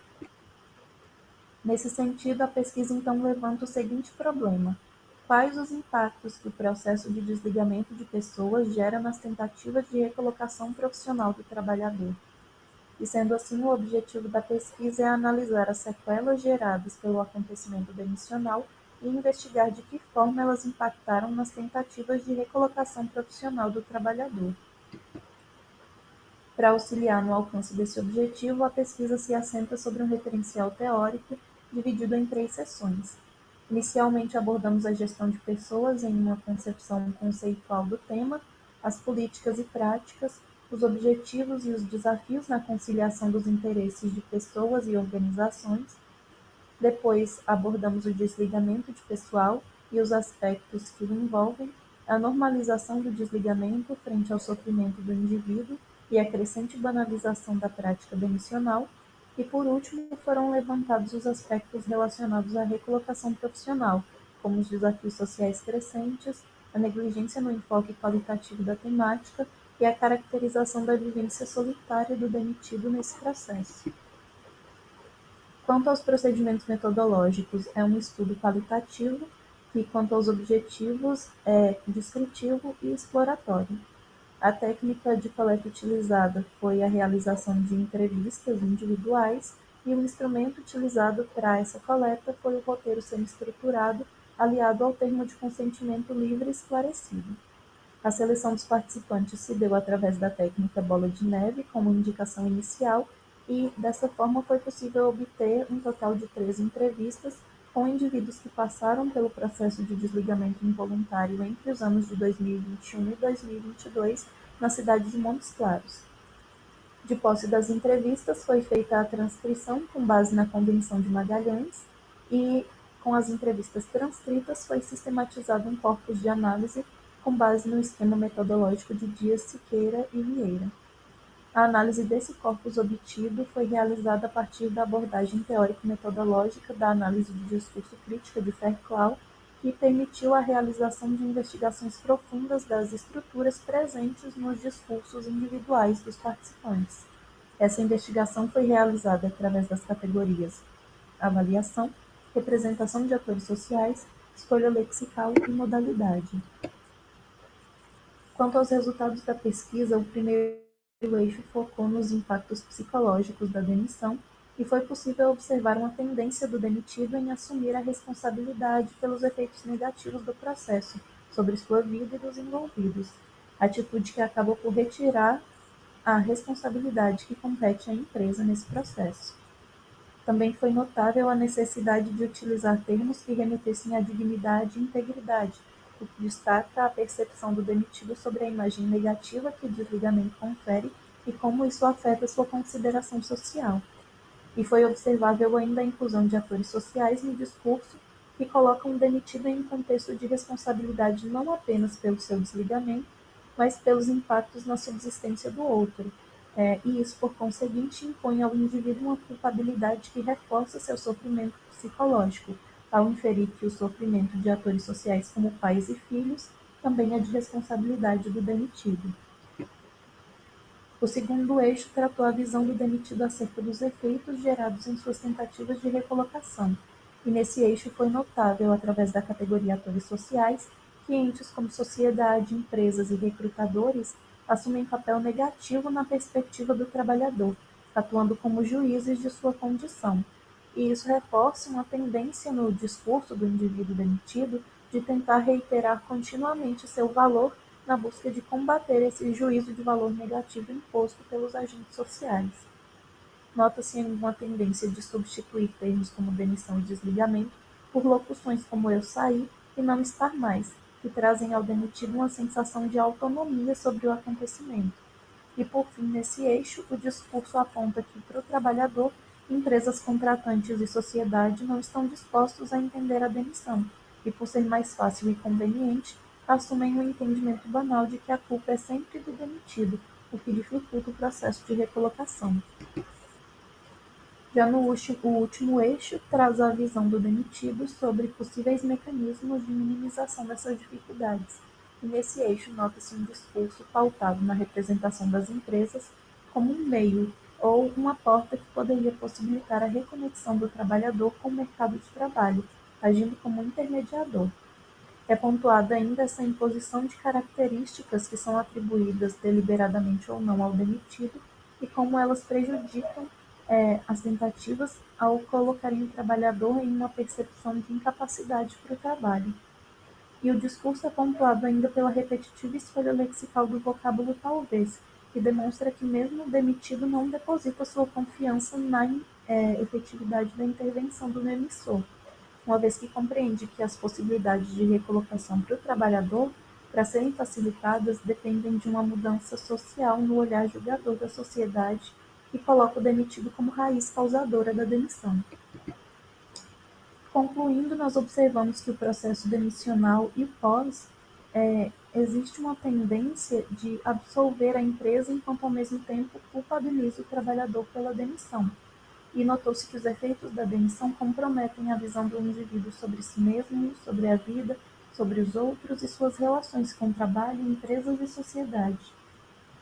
Nesse sentido, a pesquisa então levanta o seguinte problema: quais os impactos que o processo de desligamento de pessoas gera nas tentativas de recolocação profissional do trabalhador? E sendo assim, o objetivo da pesquisa é analisar as sequelas geradas pelo acontecimento demissional e investigar de que forma elas impactaram nas tentativas de recolocação profissional do trabalhador. Para auxiliar no alcance desse objetivo, a pesquisa se assenta sobre um referencial teórico dividido em 3 seções. Inicialmente, abordamos a gestão de pessoas em uma concepção conceitual do tema, as políticas e práticas, os objetivos e os desafios na conciliação dos interesses de pessoas e organizações. Depois, abordamos o desligamento de pessoal e os aspectos que o envolvem, a normalização do desligamento frente ao sofrimento do indivíduo e a crescente banalização da prática demissional, e por último foram levantados os aspectos relacionados à recolocação profissional, como os desafios sociais crescentes, a negligência no enfoque qualitativo da temática e a caracterização da vivência solitária do demitido nesse processo. Quanto aos procedimentos metodológicos, é um estudo qualitativo que, quanto aos objetivos, é descritivo e exploratório. A técnica de coleta utilizada foi a realização de entrevistas individuais e o instrumento utilizado para essa coleta foi o roteiro semi-estruturado aliado ao termo de consentimento livre e esclarecido. A seleção dos participantes se deu através da técnica bola de neve como indicação inicial e, dessa forma, foi possível obter um total de 13 entrevistas com indivíduos que passaram pelo processo de desligamento involuntário entre os anos de 2021 e 2022 na cidade de Montes Claros. De posse das entrevistas, foi feita a transcrição com base na Convenção de Magalhães e, com as entrevistas transcritas, foi sistematizado um corpus de análise com base no esquema metodológico de Dias, Siqueira e Vieira. A análise desse corpus obtido foi realizada a partir da abordagem teórico-metodológica da análise de discurso crítica de Fairclough, que permitiu a realização de investigações profundas das estruturas presentes nos discursos individuais dos participantes. Essa investigação foi realizada através das categorias avaliação, representação de atores sociais, escolha lexical e modalidade. Quanto aos resultados da pesquisa, o primeiro eixo focou nos impactos psicológicos da demissão e foi possível observar uma tendência do demitido em assumir a responsabilidade pelos efeitos negativos do processo sobre sua vida e dos envolvidos. atitude que acaba por retirar a responsabilidade que compete à empresa nesse processo. Também foi notável a necessidade de utilizar termos que remetessem à dignidade e integridade, o que destaca a percepção do demitido sobre a imagem negativa que o desligamento confere e como isso afeta sua consideração social. E foi observável ainda a inclusão de atores sociais no discurso que colocam o demitido em um contexto de responsabilidade não apenas pelo seu desligamento, mas pelos impactos na subsistência do outro. E isso, por conseguinte, impõe ao indivíduo uma culpabilidade que reforça seu sofrimento psicológico, ao inferir que o sofrimento de atores sociais como pais e filhos também é de responsabilidade do demitido. O segundo eixo tratou a visão do demitido acerca dos efeitos gerados em suas tentativas de recolocação, e nesse eixo foi notável, através da categoria atores sociais, que entes como sociedade, empresas e recrutadores assumem papel negativo na perspectiva do trabalhador, atuando como juízes de sua condição. E isso reforça uma tendência no discurso do indivíduo demitido de tentar reiterar continuamente seu valor na busca de combater esse juízo de valor negativo imposto pelos agentes sociais. Nota-se uma tendência de substituir termos como demissão e desligamento por locuções como eu saí e não estar mais, que trazem ao demitido uma sensação de autonomia sobre o acontecimento. E, por fim, nesse eixo, o discurso aponta que, para o trabalhador, empresas contratantes e sociedade não estão dispostos a entender a demissão, e, por ser mais fácil e conveniente, assumem o entendimento banal de que a culpa é sempre do demitido, o que dificulta o processo de recolocação. Já no último eixo, traz a visão do demitido sobre possíveis mecanismos de minimização dessas dificuldades. E nesse eixo nota-se um discurso pautado na representação das empresas como um meio ou uma porta que poderia possibilitar a reconexão do trabalhador com o mercado de trabalho, agindo como intermediador. É pontuada ainda essa imposição de características que são atribuídas deliberadamente ou não ao demitido e como elas prejudicam as tentativas ao colocarem o trabalhador em uma percepção de incapacidade para o trabalho. E o discurso é pontuado ainda pela repetitiva escolha lexical do vocábulo talvez, que demonstra que mesmo o demitido não deposita sua confiança na efetividade da intervenção do emissor, uma vez que compreende que as possibilidades de recolocação para o trabalhador, para serem facilitadas, dependem de uma mudança social no olhar julgador da sociedade que coloca o demitido como raiz causadora da demissão. Concluindo, nós observamos que o processo demissional e pós existe uma tendência de absolver a empresa enquanto ao mesmo tempo culpabiliza o trabalhador pela demissão. E notou-se que os efeitos da demissão comprometem a visão do indivíduo sobre si mesmo, sobre a vida, sobre os outros e suas relações com o trabalho, empresas e sociedade.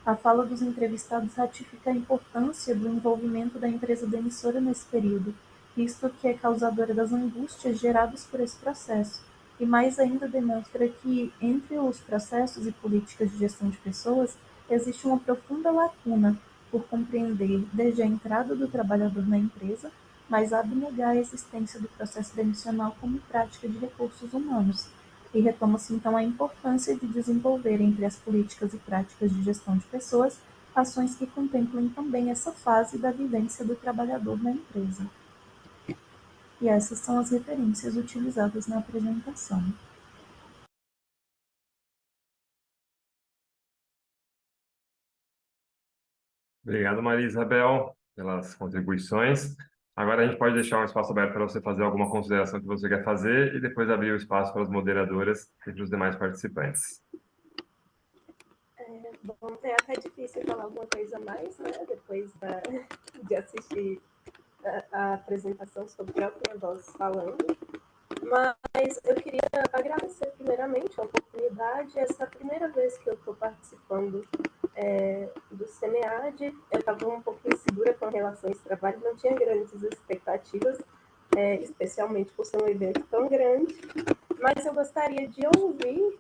A fala dos entrevistados ratifica a importância do envolvimento da empresa demissora nesse período, visto que é causadora das angústias geradas por esse processo, e mais ainda demonstra que, entre os processos e políticas de gestão de pessoas, existe uma profunda lacuna por compreender desde a entrada do trabalhador na empresa, mas abnegar a existência do processo demissional como prática de recursos humanos. E retoma-se então a importância de desenvolver entre as políticas e práticas de gestão de pessoas ações que contemplem também essa fase da vivência do trabalhador na empresa. E essas são as referências utilizadas na apresentação. Obrigado, Maria Isabel, pelas contribuições. Agora a gente pode deixar um espaço aberto para você fazer alguma consideração que você quer fazer e depois abrir o espaço para as moderadoras e para os demais participantes. Bom, é até difícil falar alguma coisa a mais, né? Depois de assistir a apresentação sobre a própria voz falando. Mas eu queria agradecer primeiramente a oportunidade. Essa é a primeira vez que eu estou participando do SEMEAD. Eu estava um pouco insegura com relação a esse trabalho, não tinha grandes expectativas, especialmente por ser um evento tão grande, mas eu gostaria de ouvir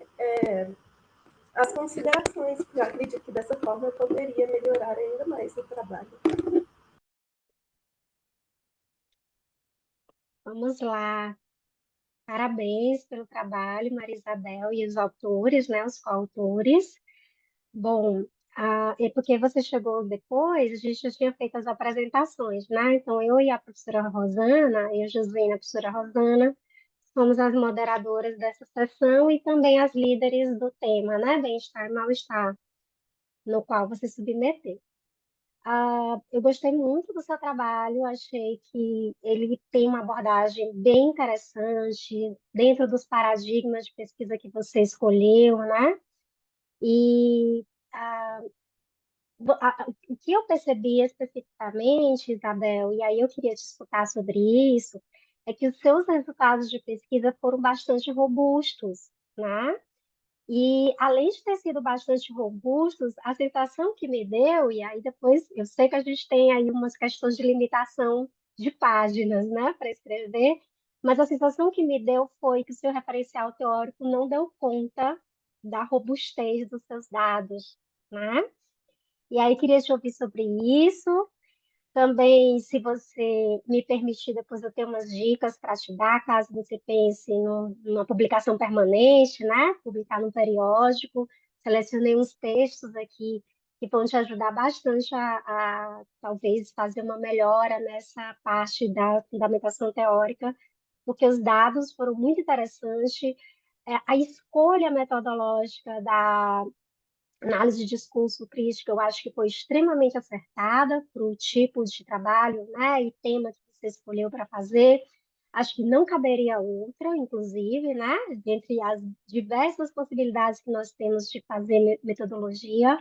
as considerações, porque eu acredito que dessa forma eu poderia melhorar ainda mais o trabalho. Vamos lá. Parabéns pelo trabalho, Maria Isabel, e os autores, né, os coautores. Bom, é porque você chegou depois, a gente já tinha feito as apresentações, né? Então, eu e a professora Rosana, eu, Josué, e a professora Rosana, somos as moderadoras dessa sessão e também as líderes do tema, né? Bem-estar e mal-estar, no qual você submeteu. Eu gostei muito do seu trabalho, achei que ele tem uma abordagem bem interessante dentro dos paradigmas de pesquisa que você escolheu, né? E ah, o que eu percebi especificamente, Isabel, e aí eu queria te escutar sobre isso, é que os seus resultados de pesquisa foram bastante robustos, né? E além de ter sido bastante robustos, a sensação que me deu, e aí depois eu sei que a gente tem aí umas questões de limitação de páginas, né, para escrever, mas a sensação que me deu foi que o seu referencial teórico não deu conta da robustez dos seus dados, né? E aí queria te ouvir sobre isso. Também, se você me permitir, depois eu tenho umas dicas para te dar, caso você pense numa publicação permanente, né? Publicar no periódico. Selecionei uns textos aqui que vão te ajudar bastante a talvez fazer uma melhora nessa parte da fundamentação teórica, porque os dados foram muito interessantes. A escolha metodológica da análise de discurso crítico, eu acho que foi extremamente acertada para o tipo de trabalho, né, e tema que você escolheu para fazer. Acho que não caberia outra, inclusive, né, dentre as diversas possibilidades que nós temos de fazer metodologia,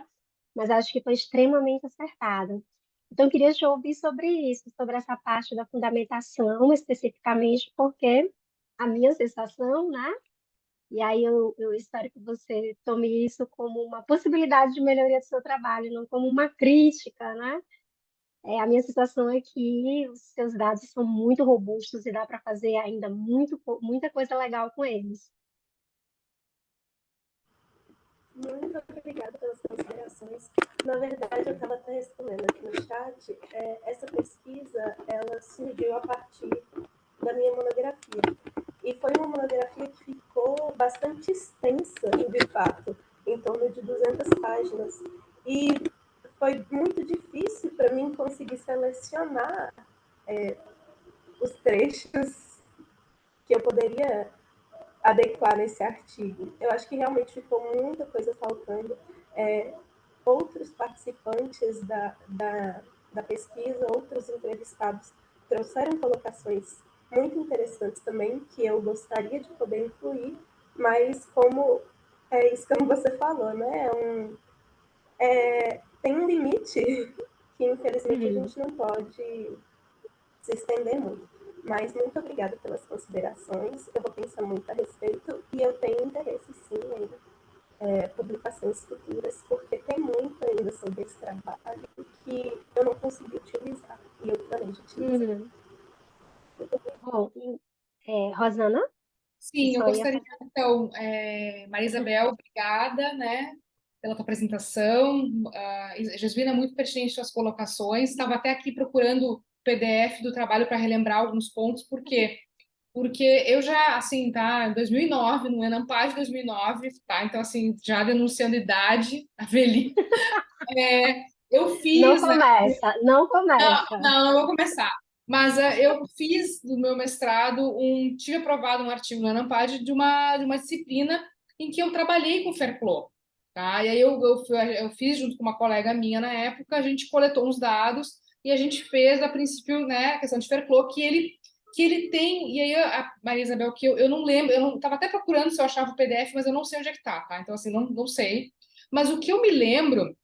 mas acho que foi extremamente acertada. Então, eu queria te ouvir sobre isso, sobre essa parte da fundamentação, especificamente, porque a minha sensação, né, e aí eu espero que você tome isso como uma possibilidade de melhoria do seu trabalho, não como uma crítica, né? A minha sensação é que os seus dados são muito robustos e dá para fazer ainda muita coisa legal com eles. Muito obrigada pelas considerações. Na verdade, eu estava até respondendo aqui no chat, essa pesquisa, ela surgiu a partir da minha monografia. E foi uma monografia que ficou bastante extensa, de fato, em torno de 200 páginas. E foi muito difícil para mim conseguir selecionar os trechos que eu poderia adequar nesse artigo. Eu acho que realmente ficou muita coisa faltando. Outros participantes da pesquisa, outros entrevistados, trouxeram colocações muito interessantes também, que eu gostaria de poder incluir, mas como é isso como você falou, né? Tem um limite que, infelizmente, a gente não pode se estender muito. Mas muito obrigada pelas considerações. Eu vou pensar muito a respeito e eu tenho interesse, sim, em publicações futuras, porque tem muito ainda sobre esse trabalho que eu não consegui utilizar e eu planejo utilizar. Bom, Rosana, Sim, eu só ia gostaria, então, Maria Isabel, obrigada, né, pela tua apresentação. Jesuína, muito pertinente suas colocações. Estava até aqui procurando o PDF do trabalho para relembrar alguns pontos, por quê? Porque eu já, assim, tá, em 2009, no Enampad de 2009, tá, então, assim, já denunciando idade, a velhice, eu não fiz, né, começa, não começa. não vou começar. Mas eu fiz do meu mestrado tive aprovado um artigo no Enampad de uma disciplina em que eu trabalhei com Fairclough, tá? E aí eu fiz junto com uma colega minha na época, a gente coletou uns dados e a gente fez a princípio, né, a questão de Fairclough que ele tem, e aí a Maria Isabel, que eu não lembro, eu não estava até procurando se eu achava o PDF, mas eu não sei onde é que tá? Então assim, não sei. Mas o que eu me lembro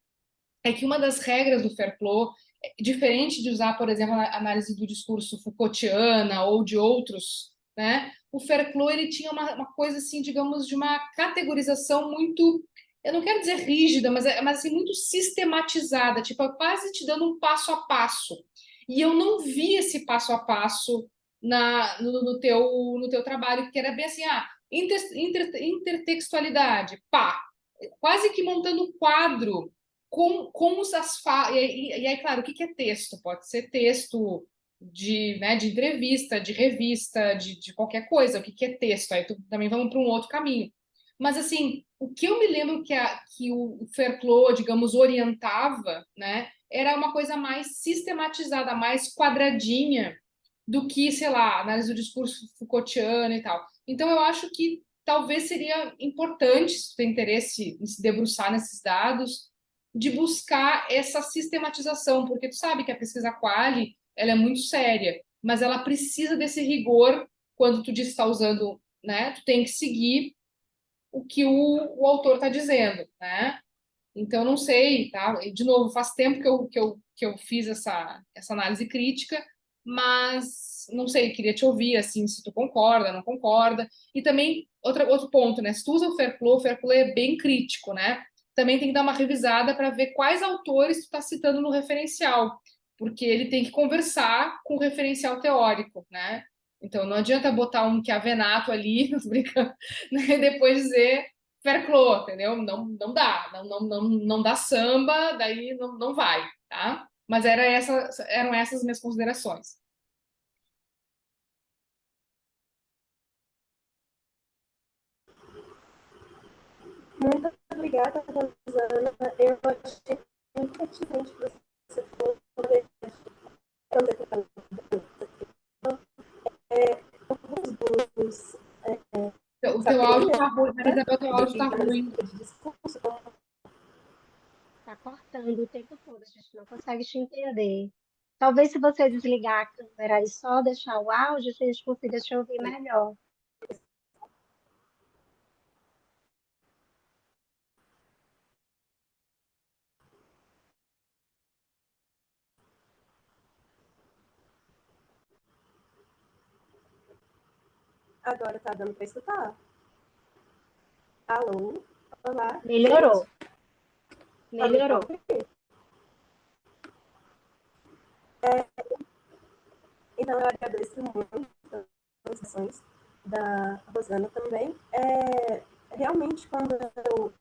é que uma das regras do Fairclough, diferente de usar, por exemplo, a análise do discurso Foucaultiana ou de outros, né? O Fairclough ele tinha uma coisa assim, digamos, de uma categorização muito, eu não quero dizer rígida, mas assim muito sistematizada, tipo quase te dando um passo a passo. E eu não vi esse passo a passo no teu trabalho, que era bem assim, intertextualidade, pá, quase que montando um quadro com as falas. E aí, claro, o que é texto? Pode ser texto de entrevista, de revista, de qualquer coisa. O que é texto? Aí também vamos para um outro caminho. Mas, assim, o que eu me lembro que o Verclaux, digamos, orientava, né, era uma coisa mais sistematizada, mais quadradinha do que, sei lá, análise do discurso Foucaultiano e tal. Então, eu acho que talvez seria importante, se tu tem interesse em se debruçar nesses dados, de buscar essa sistematização, porque tu sabe que a pesquisa quali, ela é muito séria, mas ela precisa desse rigor quando tu diz que está usando, né? Tu tem que seguir o que o autor está dizendo, né? Então, não sei, tá? E, de novo, faz tempo que eu fiz essa análise crítica, mas não sei, queria te ouvir, assim, se tu concorda, não concorda. E também, outro ponto, né? Se tu usa o Verclaux é bem crítico, né? Também tem que dar uma revisada para ver quais autores tu está citando no referencial, porque ele tem que conversar com o referencial teórico, né? Então, não adianta botar um chiavenato ali, não tô brincando, né? E depois dizer Verclaux, entendeu? Não dá, não dá samba, daí não vai, tá? Mas eram essas minhas considerações. Muito obrigada, Rosana. Eu achei muito pertinente que você falou sobre alguns dos O teu áudio tá ruim, né, Isabel, teu áudio tá ruim. de discurso. Tá cortando o tempo todo, a gente não consegue te entender. Talvez se você desligar a câmera e só deixar o áudio, a gente consiga te ouvir melhor. Agora tá dando para escutar? Alô? Olá? Melhorou, Tá dando pra melhorou. ouvir? Então, eu agradeço muito as sessões da Rosana também. Realmente, quando eu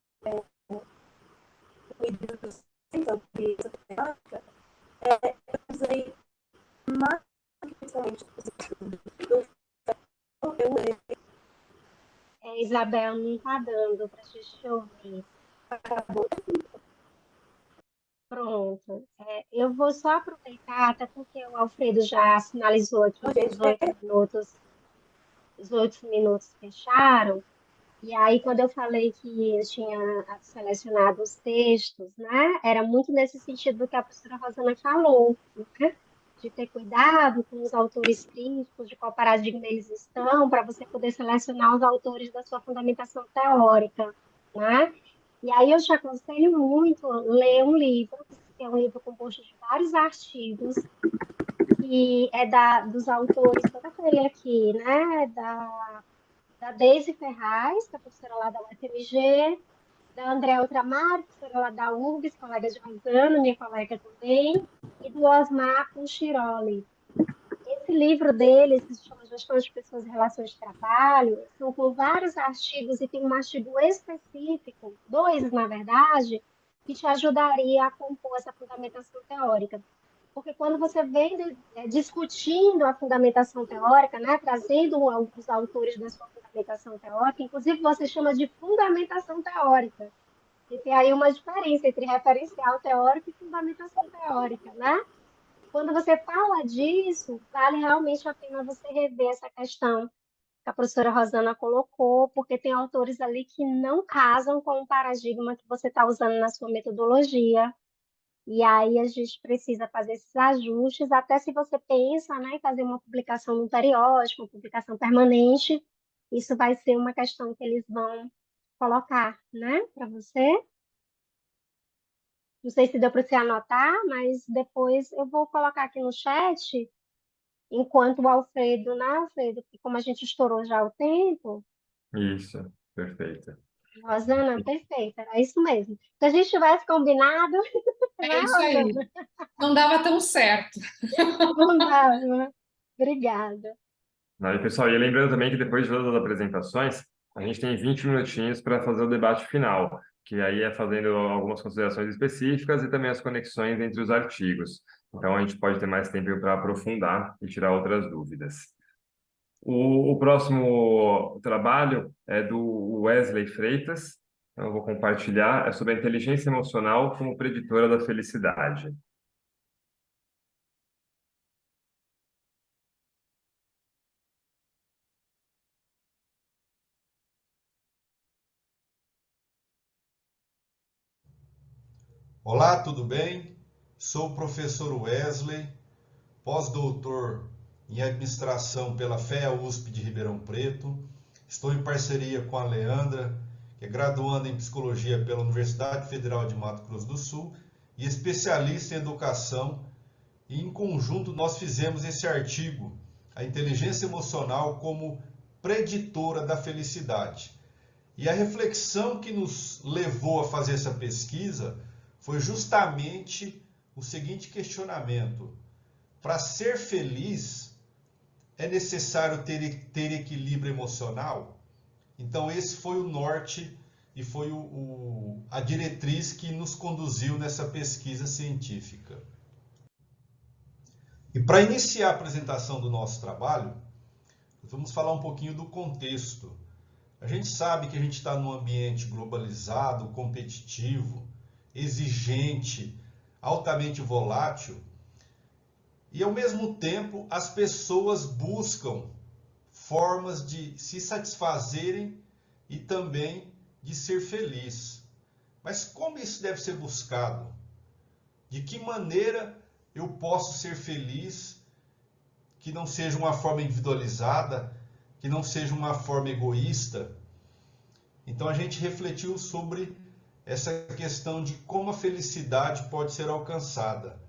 me debrucei sobre essa temática, eu usei mais, principalmente, eu usei Isabel, não tá dando para a gente te ouvir. Pronto. Eu vou só aproveitar, até porque o Alfredo já sinalizou aqui que os 8 minutos fecharam. E aí, quando eu falei que eu tinha selecionado os textos, né, era muito nesse sentido do que a professora Rosana falou, né, de ter cuidado com os autores críticos, de qual paradigma eles estão, para você poder selecionar os autores da sua fundamentação teórica, né? E aí eu te aconselho muito ler um livro, que é um livro composto de vários artigos, que é dos autores, estou com ele aqui, né, da Deise Ferraz, que é professora lá da UFMG, da Andréa Ultramar, professora lá da URGS, colega de Rosana, minha colega também, e do Osmar Puchiroli. Esse livro deles, que se chama Gestão de Pessoas e Relações de Trabalho, são com vários artigos, e tem um artigo específico, dois, na verdade, que te ajudaria a compor essa fundamentação teórica. Porque quando você vem discutindo a fundamentação teórica, né, trazendo os autores da sua fundamentação teórica, inclusive você chama de fundamentação teórica. E tem aí uma diferença entre referencial teórico e fundamentação teórica, né? Quando você fala disso, vale realmente a pena você rever essa questão que a professora Rosana colocou, porque tem autores ali que não casam com o paradigma que você está usando na sua metodologia. E aí a gente precisa fazer esses ajustes, até se você pensa, né, em fazer uma publicação no periódico, uma publicação permanente, isso vai ser uma questão que eles vão colocar, né, para você. Não sei se deu para você anotar, mas depois eu vou colocar aqui no chat, enquanto o Alfredo, né, Alfredo, que como a gente estourou já o tempo, Isso, perfeito. Rosana, perfeita, era isso mesmo. Se a gente tivesse combinado, É né, isso aí. Rosana? Não dava tão certo. Não dava, né? Obrigada. Aí, pessoal, e lembrando também que depois de todas as apresentações, a gente tem 20 minutinhos para fazer o debate final, que aí é fazendo algumas considerações específicas e também as conexões entre os artigos. Então, a gente pode ter mais tempo para aprofundar e tirar outras dúvidas. O próximo trabalho é do Wesley Freitas, eu vou compartilhar, é sobre a inteligência emocional como preditora da felicidade. Olá, tudo bem? Sou o professor Wesley, pós-doutor em administração pela FEA USP de Ribeirão Preto. Estou em parceria com a Leandra, que é graduanda em psicologia pela Universidade Federal de Mato Grosso do Sul e especialista em educação. E em conjunto nós fizemos esse artigo, a inteligência emocional como preditora da felicidade. E a reflexão que nos levou a fazer essa pesquisa foi justamente o seguinte questionamento: para ser feliz, é necessário ter equilíbrio emocional? Então esse foi o norte e foi a diretriz que nos conduziu nessa pesquisa científica. E para iniciar a apresentação do nosso trabalho, vamos falar um pouquinho do contexto. A gente sabe que a gente está num ambiente globalizado, competitivo, exigente, altamente volátil, e ao mesmo tempo as pessoas buscam formas de se satisfazerem e também de ser feliz. Mas como isso deve ser buscado? De que maneira eu posso ser feliz, que não seja uma forma individualizada, que não seja uma forma egoísta? Então a gente refletiu sobre essa questão de como a felicidade pode ser alcançada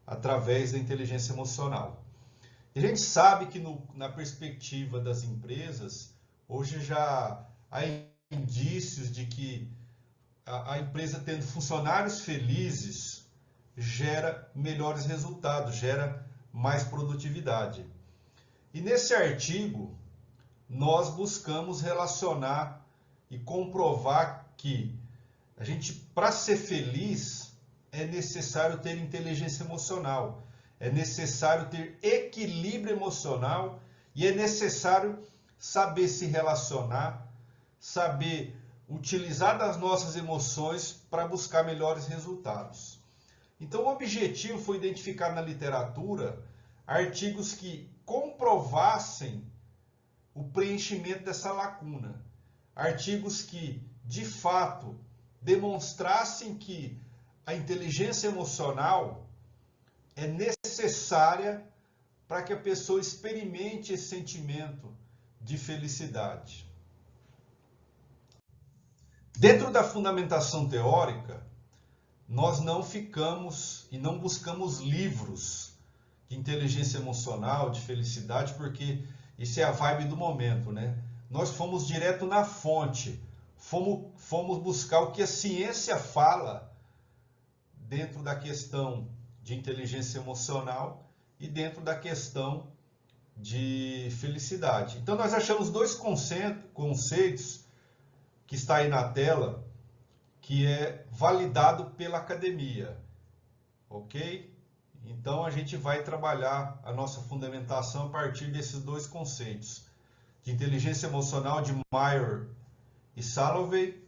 através da inteligência emocional. E a gente sabe que na perspectiva das empresas, hoje já há indícios de que a empresa tendo funcionários felizes gera melhores resultados, gera mais produtividade. E nesse artigo, nós buscamos relacionar e comprovar que a gente, para ser feliz, é necessário ter inteligência emocional, é necessário ter equilíbrio emocional e é necessário saber se relacionar, saber utilizar das nossas emoções para buscar melhores resultados. Então, o objetivo foi identificar na literatura artigos que comprovassem o preenchimento dessa lacuna, artigos que, de fato, demonstrassem que a inteligência emocional é necessária para que a pessoa experimente esse sentimento de felicidade. Dentro da fundamentação teórica, nós não ficamos e não buscamos livros de inteligência emocional, de felicidade, porque isso é a vibe do momento, né? Nós fomos direto na fonte, fomos buscar o que a ciência fala dentro da questão de inteligência emocional e dentro da questão de felicidade. Então nós achamos dois conceitos que está aí na tela, que é validado pela academia, ok? Então a gente vai trabalhar a nossa fundamentação a partir desses dois conceitos, de inteligência emocional de Meyer e Salovey,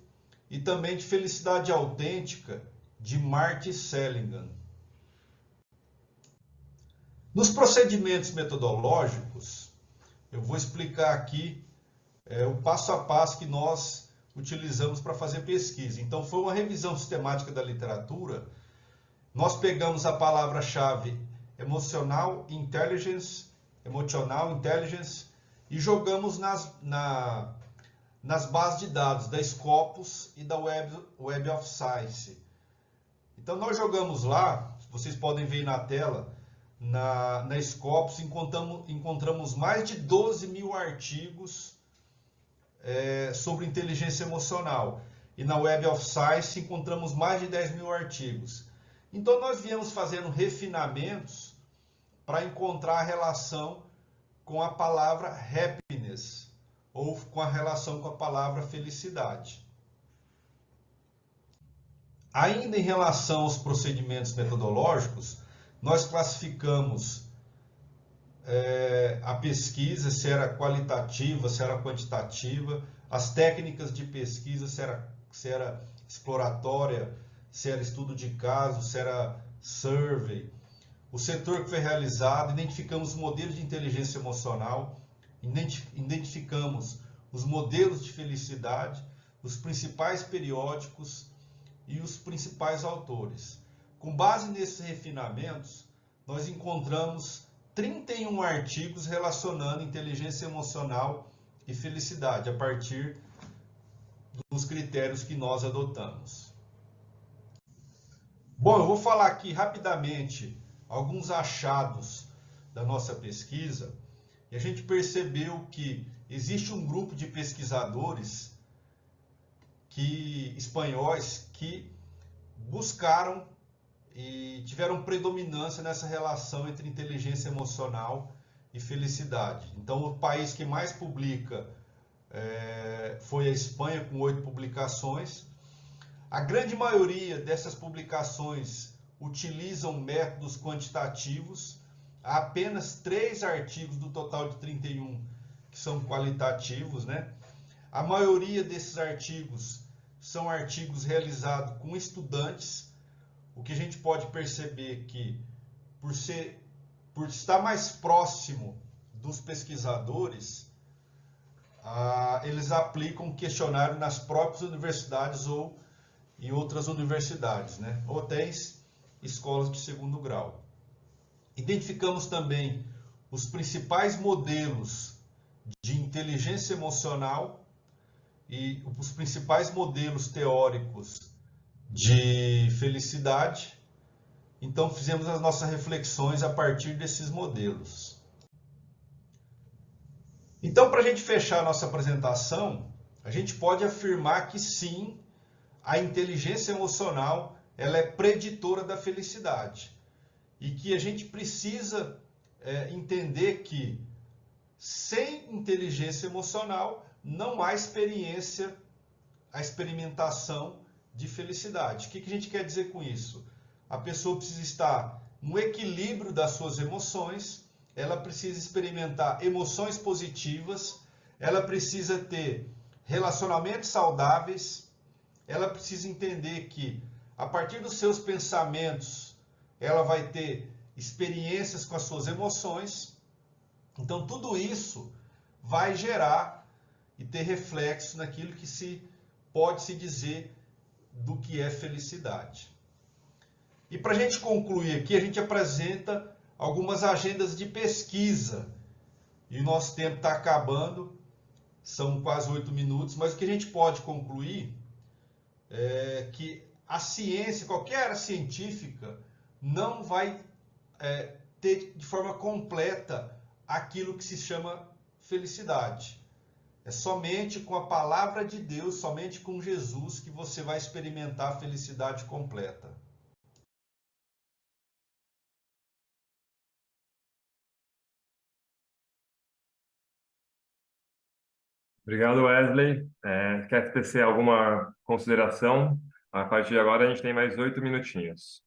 e também de felicidade autêntica de Marty Seligman. Nos procedimentos metodológicos, eu vou explicar aqui o passo a passo que nós utilizamos para fazer pesquisa. Então, foi uma revisão sistemática da literatura. Nós pegamos a palavra-chave emotional intelligence e jogamos nas bases de dados da Scopus e da Web of Science. Então, nós jogamos lá, vocês podem ver na tela, na Scopus, encontramos mais de 12 mil artigos sobre inteligência emocional. E na Web of Science encontramos mais de 10 mil artigos. Então nós viemos fazendo refinamentos para encontrar a relação com a palavra happiness, ou com a relação com a palavra felicidade. Ainda em relação aos procedimentos metodológicos, nós classificamos a pesquisa, se era qualitativa, se era quantitativa, as técnicas de pesquisa, se era exploratória, se era estudo de caso, se era survey, o setor que foi realizado, identificamos os modelos de inteligência emocional, identificamos os modelos de felicidade, os principais periódicos e os principais autores. Com base nesses refinamentos, nós encontramos 31 artigos relacionando inteligência emocional e felicidade, a partir dos critérios que nós adotamos. Bom, eu vou falar aqui rapidamente alguns achados da nossa pesquisa, e a gente percebeu que existe um grupo de pesquisadores espanhóis que buscaram e tiveram predominância nessa relação entre inteligência emocional e felicidade. Então, o país que mais publica foi a Espanha, com 8 publicações. A grande maioria dessas publicações utilizam métodos quantitativos. Há apenas 3 artigos do total de 31 que são qualitativos, né? A maioria desses artigos são artigos realizados com estudantes. O que a gente pode perceber que, por estar mais próximo dos pesquisadores, eles aplicam questionário nas próprias universidades ou em outras universidades, né? Ou até escolas de segundo grau. Identificamos também os principais modelos de inteligência emocional e os principais modelos teóricos de felicidade. Então, fizemos as nossas reflexões a partir desses modelos. Então, para a gente fechar a nossa apresentação, a gente pode afirmar que sim, a inteligência emocional ela é preditora da felicidade. E que a gente precisa entender que sem inteligência emocional não há a experimentação de felicidade. O que a gente quer dizer com isso? A pessoa precisa estar no equilíbrio das suas emoções, ela precisa experimentar emoções positivas, ela precisa ter relacionamentos saudáveis, ela precisa entender que, a partir dos seus pensamentos, ela vai ter experiências com as suas emoções. Então, tudo isso vai gerar e ter reflexo naquilo que pode se dizer do que é felicidade. E para a gente concluir aqui, a gente apresenta algumas agendas de pesquisa. E o nosso tempo está acabando, são quase 8 minutos, mas o que a gente pode concluir é que a ciência, qualquer área científica, não vai ter de forma completa aquilo que se chama felicidade. É somente com a palavra de Deus, somente com Jesus, que você vai experimentar a felicidade completa. Obrigado, Wesley. Quer tecer alguma consideração? A partir de agora, a gente tem mais 8 minutinhos.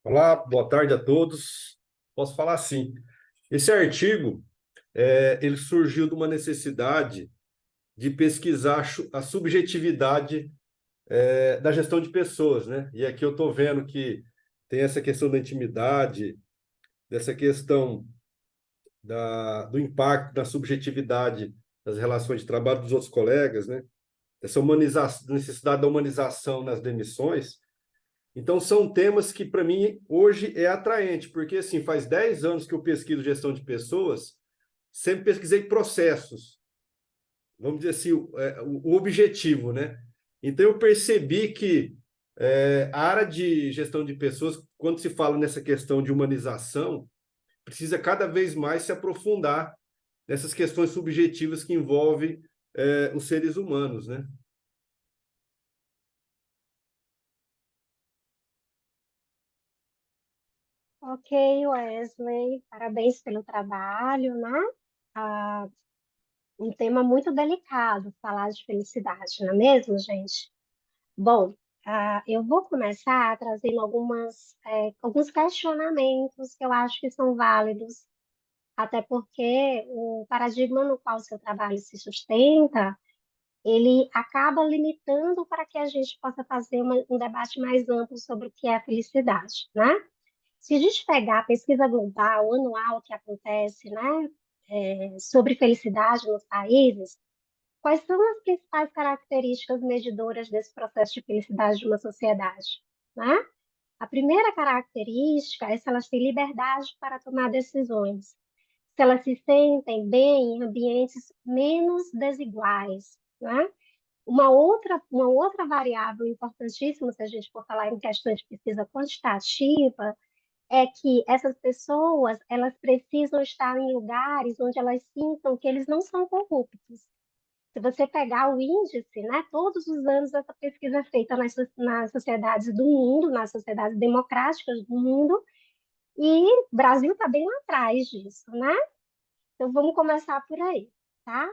Olá, boa tarde a todos. Posso falar assim, esse artigo, ele surgiu de uma necessidade de pesquisar a subjetividade da gestão de pessoas, né? E aqui eu estou vendo que tem essa questão da intimidade, dessa questão do impacto da subjetividade das relações de trabalho dos outros colegas, né? Essa necessidade da humanização nas demissões. Então, são temas que, para mim, hoje é atraente, porque, assim, faz 10 anos que eu pesquiso gestão de pessoas, sempre pesquisei processos, vamos dizer assim, o objetivo, né? Então, eu percebi que a área de gestão de pessoas, quando se fala nessa questão de humanização, precisa cada vez mais se aprofundar nessas questões subjetivas que envolvem os seres humanos, né? Ok, Wesley, parabéns pelo trabalho, né? Ah, um tema muito delicado, falar de felicidade, não é mesmo, gente? Bom, eu vou começar trazendo alguns questionamentos que eu acho que são válidos Até porque o paradigma no qual o seu trabalho se sustenta, ele acaba limitando para que a gente possa fazer um debate mais amplo sobre o que é a felicidade, né? Se a gente pegar a pesquisa global, anual, que acontece, né, sobre felicidade nos países, quais são as principais características medidoras desse processo de felicidade de uma sociedade, né? A primeira característica é se elas têm liberdade para tomar decisões, se elas se sentem bem em ambientes menos desiguais, né? Uma outra variável importantíssima, se a gente for falar em questões de pesquisa quantitativa, é que essas pessoas, elas precisam estar em lugares onde elas sintam que eles não são corruptos. Se você pegar o índice, né, todos os anos essa pesquisa é feita nas sociedades do mundo, nas sociedades democráticas do mundo, e o Brasil está bem lá atrás disso, né? Então vamos começar por aí, tá?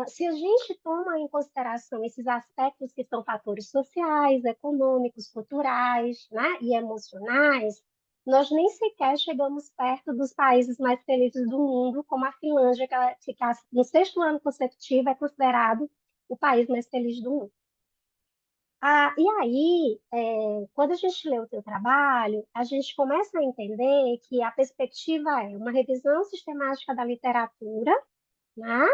Se a gente toma em consideração esses aspectos que são fatores sociais, econômicos, culturais, né, e emocionais, nós nem sequer chegamos perto dos países mais felizes do mundo, como a Finlândia, que no sexto ano consecutivo é considerado o país mais feliz do mundo. E aí, quando a gente lê o teu trabalho, a gente começa a entender que a perspectiva é uma revisão sistemática da literatura, né?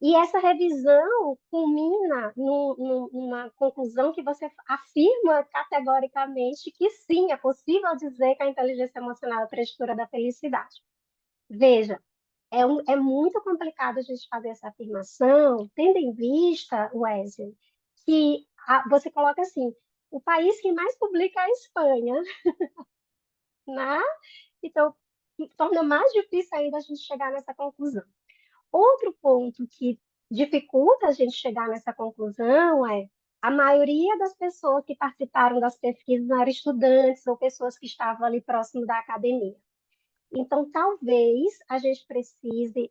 E essa revisão culmina numa conclusão que você afirma categoricamente que sim, é possível dizer que a inteligência emocional é preditora da felicidade. Veja, é muito complicado a gente fazer essa afirmação, tendo em vista, Wesley, que você coloca assim, o país que mais publica é a Espanha, né? Então, torna mais difícil ainda a gente chegar nessa conclusão. Outro ponto que dificulta a gente chegar nessa conclusão é a maioria das pessoas que participaram das pesquisas eram estudantes ou pessoas que estavam ali próximo da academia. Então, talvez a gente precise,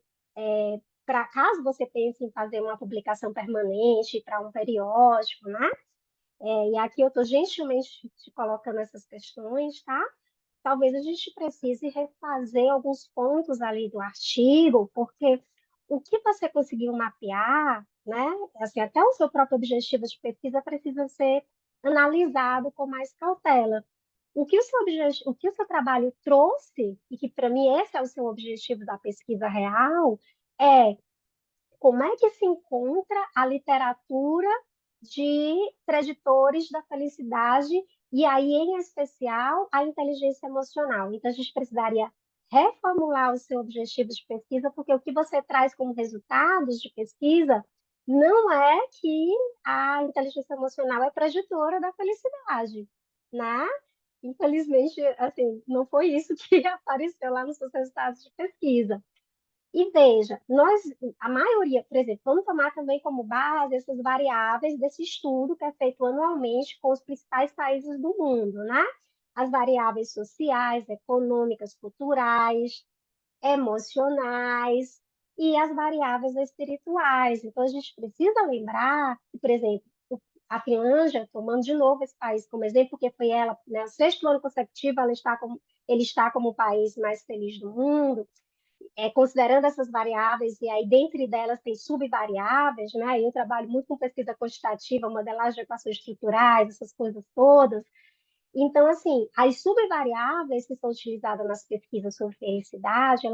para caso você pense em fazer uma publicação permanente para um periódico, né? E aqui eu estou gentilmente te colocando essas questões, tá? Talvez a gente precise refazer alguns pontos ali do artigo, porque o que você conseguiu mapear, né, assim, até o seu próprio objetivo de pesquisa precisa ser analisado com mais cautela. O que o seu trabalho trouxe, e que para mim esse é o seu objetivo da pesquisa real, é como é que se encontra a literatura de preditores da felicidade, e aí, em especial, a inteligência emocional. Então, a gente precisaria reformular o seu objetivo de pesquisa, porque o que você traz como resultados de pesquisa não é que a inteligência emocional é preditora da felicidade, né? Infelizmente, assim, não foi isso que apareceu lá nos seus resultados de pesquisa. E veja, a maioria, por exemplo, vamos tomar também como base essas variáveis desse estudo que é feito anualmente com os principais países do mundo, né? As variáveis sociais, econômicas, culturais, emocionais e as variáveis espirituais. Então, a gente precisa lembrar que, por exemplo, a Finlândia, tomando de novo esse país como exemplo, porque foi ela, né, o sexto ano consecutivo, ele está como o país mais feliz do mundo, considerando essas variáveis, e aí dentre delas tem subvariáveis, né? Eu trabalho muito com pesquisa quantitativa, modelagem de equações estruturais, essas coisas todas. Então, assim, as subvariáveis que são utilizadas nas pesquisas sobre felicidade,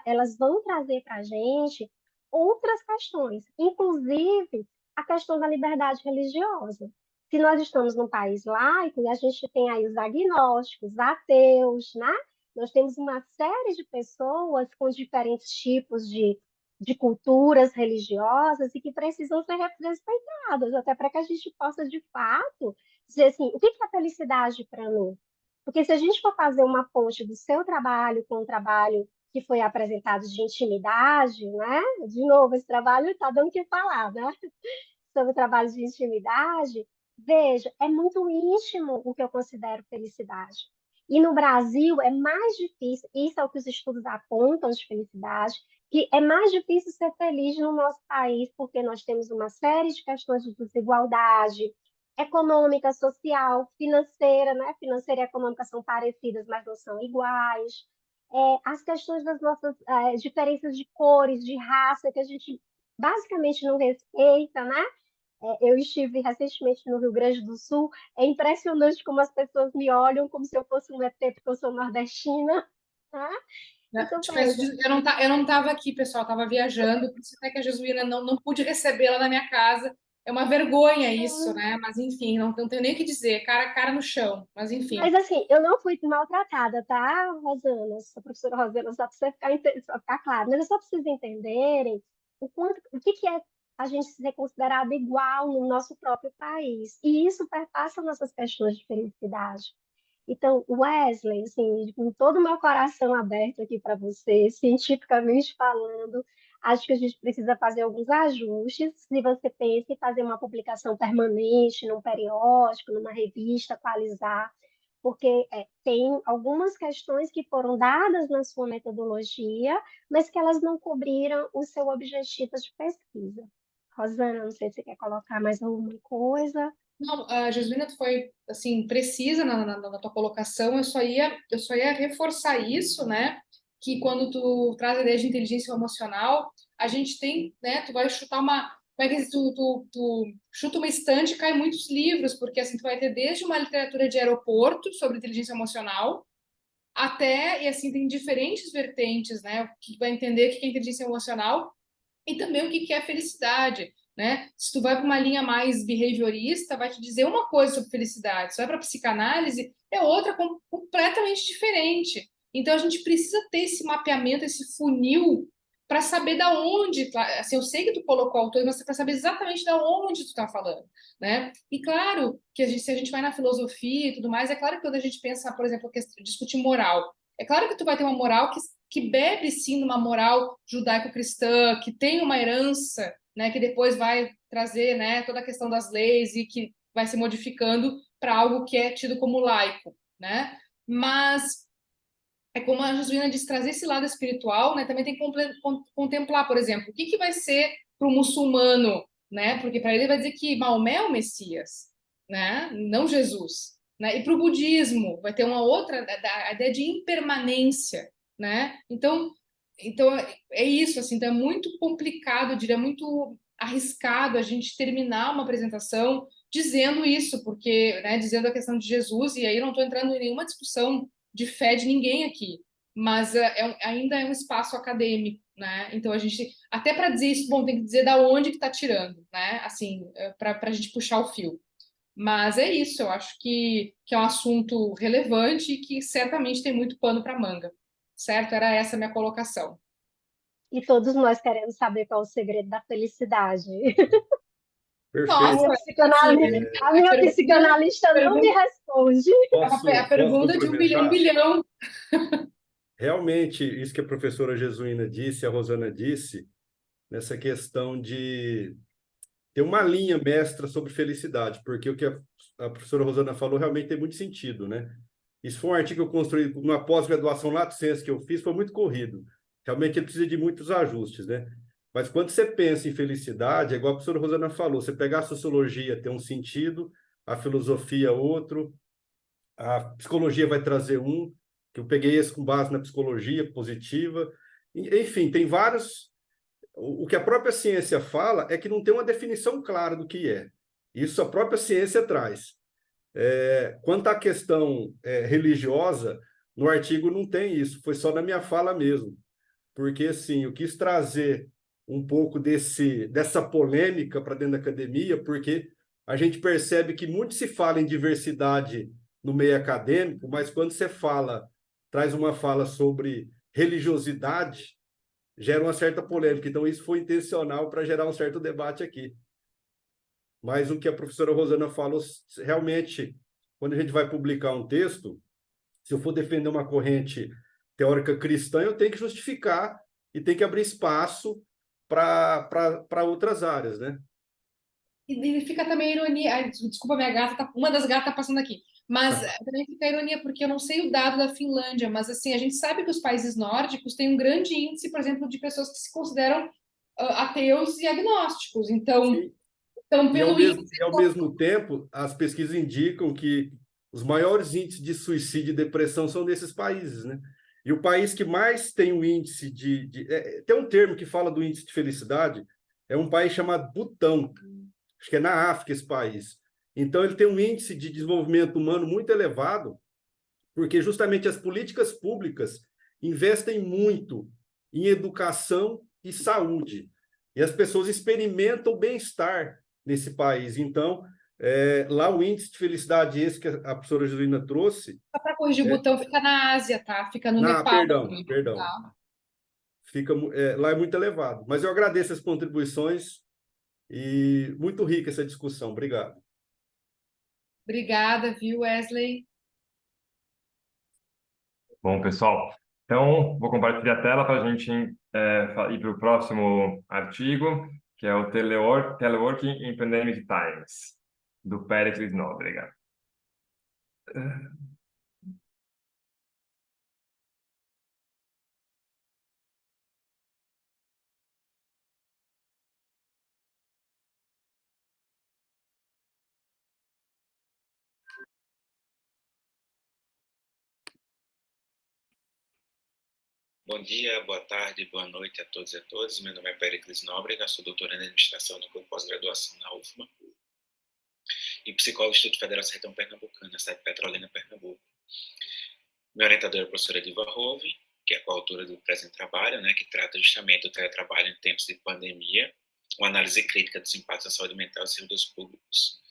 elas vão trazer para a gente outras questões, inclusive a questão da liberdade religiosa. Se nós estamos num país laico e a gente tem aí os agnósticos, ateus, né? Nós temos uma série de pessoas com diferentes tipos de culturas religiosas e que precisam ser respeitadas, até para que a gente possa, de fato, dizer assim, o que é felicidade para mim? Porque se a gente for fazer uma ponte do seu trabalho com o trabalho que foi apresentado de intimidade, né? De novo, esse trabalho está dando o que falar, né? Sobre o trabalho de intimidade, veja, é muito íntimo o que eu considero felicidade. E no Brasil é mais difícil, isso é o que os estudos apontam de felicidade, que é mais difícil ser feliz no nosso país, porque nós temos uma série de questões de desigualdade econômica, social, financeira, né? Financeira e econômica são parecidas, mas não são iguais. as questões das nossas diferenças de cores, de raça, que a gente basicamente não respeita, né? Eu estive recentemente no Rio Grande do Sul. É impressionante como as pessoas me olham como se eu fosse um ET, porque eu sou nordestina, tá? Né? Então, Te peço veja, eu não estava aqui, pessoal, estava viajando, por isso até que a Jesuína não pude recebê-la na minha casa. É uma vergonha isso, né? Mas enfim, não tenho nem o que dizer, cara a cara no chão. Mas enfim. mas assim, eu não fui maltratada, tá, Rosana? A professora Rosana, só para você só ficar claro. Mas é só para vocês entenderem o que que é a gente ser considerado igual no nosso próprio país. E isso perpassa nossas questões de felicidade. Então, Wesley, assim, com todo o meu coração aberto aqui para você, cientificamente falando, acho que a gente precisa fazer alguns ajustes. Se você pensa em fazer uma publicação permanente, num periódico, numa revista, atualizar, porque tem algumas questões que foram dadas na sua metodologia, mas que elas não cobriram o seu objetivo de pesquisa. Rosana, não sei se você quer colocar mais alguma coisa. Não, a Jesuína foi assim precisa na tua colocação. Eu só ia reforçar isso, né? Que quando tu traz a ideia de inteligência emocional, a gente tem, né? Tu vai chutar uma, como é que tu chuta uma estante e cai muitos livros, porque assim tu vai ter desde uma literatura de aeroporto sobre inteligência emocional até e assim tem diferentes vertentes, né? Que vai entender o que é inteligência emocional e também o que é felicidade, né? Se tu vai para uma linha mais behaviorista, vai te dizer uma coisa sobre felicidade. Se vai para psicanálise, é outra completamente diferente. Então a gente precisa ter esse mapeamento, esse funil para saber da onde, assim, eu sei que tu colocou autor, mas para saber exatamente da onde tu está falando, né? E claro que se a gente vai na filosofia e tudo mais, é claro que quando a gente pensa, por exemplo, discutir moral, é claro que tu vai ter uma moral que bebe sim numa moral judaico-cristã, que tem uma herança, né, que depois vai trazer, né, toda a questão das leis e que vai se modificando para algo que é tido como laico, né? Mas é como a Jesuína diz, trazer esse lado espiritual, né? Também tem que contemplar, por exemplo, o que vai ser para o muçulmano, né? Porque para ele vai dizer que Maomé é o Messias, né? Não Jesus, né? E para o budismo vai ter uma outra a ideia de impermanência, né? Então é isso, assim, então é muito complicado, eu diria, muito arriscado a gente terminar uma apresentação dizendo isso, porque, né, dizendo a questão de Jesus, e aí não estou entrando em nenhuma discussão de fé de ninguém aqui, mas ainda é um espaço acadêmico, né? Então a gente, até para dizer isso, bom, tem que dizer da onde que está tirando, né? Assim, para a gente puxar o fio. Mas é isso, eu acho que é um assunto relevante e que certamente tem muito pano para manga, certo? Era essa a minha colocação. E todos nós queremos saber qual é o segredo da felicidade. A Nossa, Perfeito. minha assim, a minha pergunta, psicanalista não me pergunta, responde. é a Posso pergunta de um complementar? bilhão. Realmente, isso que a professora Jesuína disse, a Rosana disse, nessa questão de ter uma linha mestra sobre felicidade, porque o que a professora Rosana falou realmente tem muito sentido, né? Isso foi um artigo que eu construí numa pós-graduação Lato Sensu que eu fiz, foi muito corrido. Realmente ele precisa de muitos ajustes, né? Mas quando você pensa em felicidade, é igual a professora Rosana falou, você pegar a sociologia tem um sentido, a filosofia outro, a psicologia vai trazer um, que eu peguei esse com base na psicologia positiva. Enfim, tem vários. O que a própria ciência fala é que não tem uma definição clara do que é. Isso a própria ciência traz. Quanto à questão religiosa, no artigo não tem isso, foi só na minha fala mesmo. Porque, assim, eu quis trazer um pouco dessa polêmica para dentro da academia, porque a gente percebe que muito se fala em diversidade no meio acadêmico, mas quando você traz uma fala sobre religiosidade, gera uma certa polêmica. Então, isso foi intencional para gerar um certo debate aqui. Mas o que a professora Rosana falou, realmente, quando a gente vai publicar um texto, se eu for defender uma corrente teórica cristã, eu tenho que justificar e tenho que abrir espaço para outras áreas, né? E fica também a ironia. Ai, desculpa, minha gata, uma das gatas está passando aqui. Mas também fica a ironia, porque eu não sei o dado da Finlândia, mas assim, a gente sabe que os países nórdicos têm um grande índice, por exemplo, de pessoas que se consideram ateus e agnósticos. Então, Sim. pelo índice. E ao mesmo tempo, as pesquisas indicam que os maiores índices de suicídio e depressão são nesses países, né? E o país que mais tem um índice tem um termo que fala do índice de felicidade, é um país chamado Butão. Acho que é na África esse país. Então, ele tem um índice de desenvolvimento humano muito elevado, porque justamente as políticas públicas investem muito em educação e saúde. E as pessoas experimentam bem-estar nesse país. Então, lá o índice de felicidade, esse que a professora Juliana trouxe... Só para corrigir, o Butão fica na Ásia, tá? Fica no Nepal. Perdão. Tá? Lá é muito elevado. Mas eu agradeço as contribuições e muito rica essa discussão. Obrigado. Obrigada, viu, Wesley? Bom, pessoal, então vou compartilhar a tela para a gente ir para o próximo artigo, que é o Teleworking in Pandemic Times, do Péricles Nóbrega. Bom dia, boa tarde, boa noite a todos e a todas. Meu nome é Péricles Nóbrega, sou doutor em administração no curso de pós-graduação na UFMA e psicólogo do Instituto Federal Sertão Pernambucano, cidade de Petrolina, Pernambuco. Minha orientadora é a professora Diva Rove, que é a coautora do presente trabalho, que trata justamente do teletrabalho em tempos de pandemia, uma análise crítica dos impactos na saúde mental dos servidores públicos.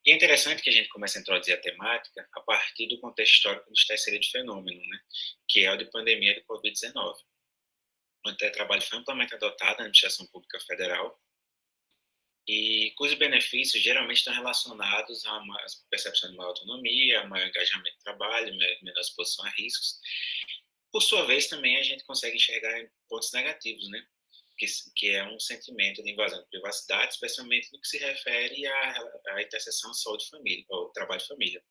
E é interessante que a gente comece a introduzir a temática a partir do contexto histórico dos terceiros de fenômeno, que é o de pandemia de Covid-19. O teletrabalho foi amplamente adotado na administração pública federal e cujos benefícios geralmente estão relacionados a uma percepção de maior autonomia, maior engajamento no trabalho, menor exposição a riscos. Por sua vez, também a gente consegue enxergar pontos negativos, que é um sentimento de invasão de privacidade, especialmente no que se refere à interseção saúde-família, ou trabalho-família.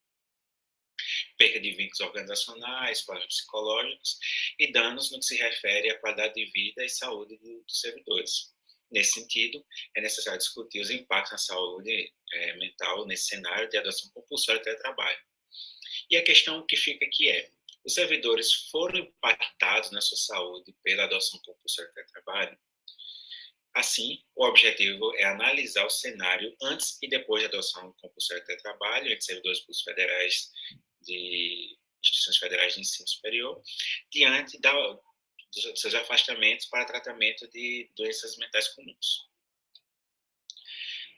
Perda de vínculos organizacionais, problemas psicológicos e danos no que se refere à qualidade de vida e saúde dos servidores. Nesse sentido, é necessário discutir os impactos na saúde mental nesse cenário de adoção compulsória de teletrabalho. E a questão que fica aqui é: os servidores foram impactados na sua saúde pela adoção compulsória de teletrabalho? Assim, o objetivo é analisar o cenário antes e depois da adoção compulsória de teletrabalho entre servidores públicos federais de instituições federais de ensino superior, diante dos seus afastamentos para tratamento de doenças mentais comuns.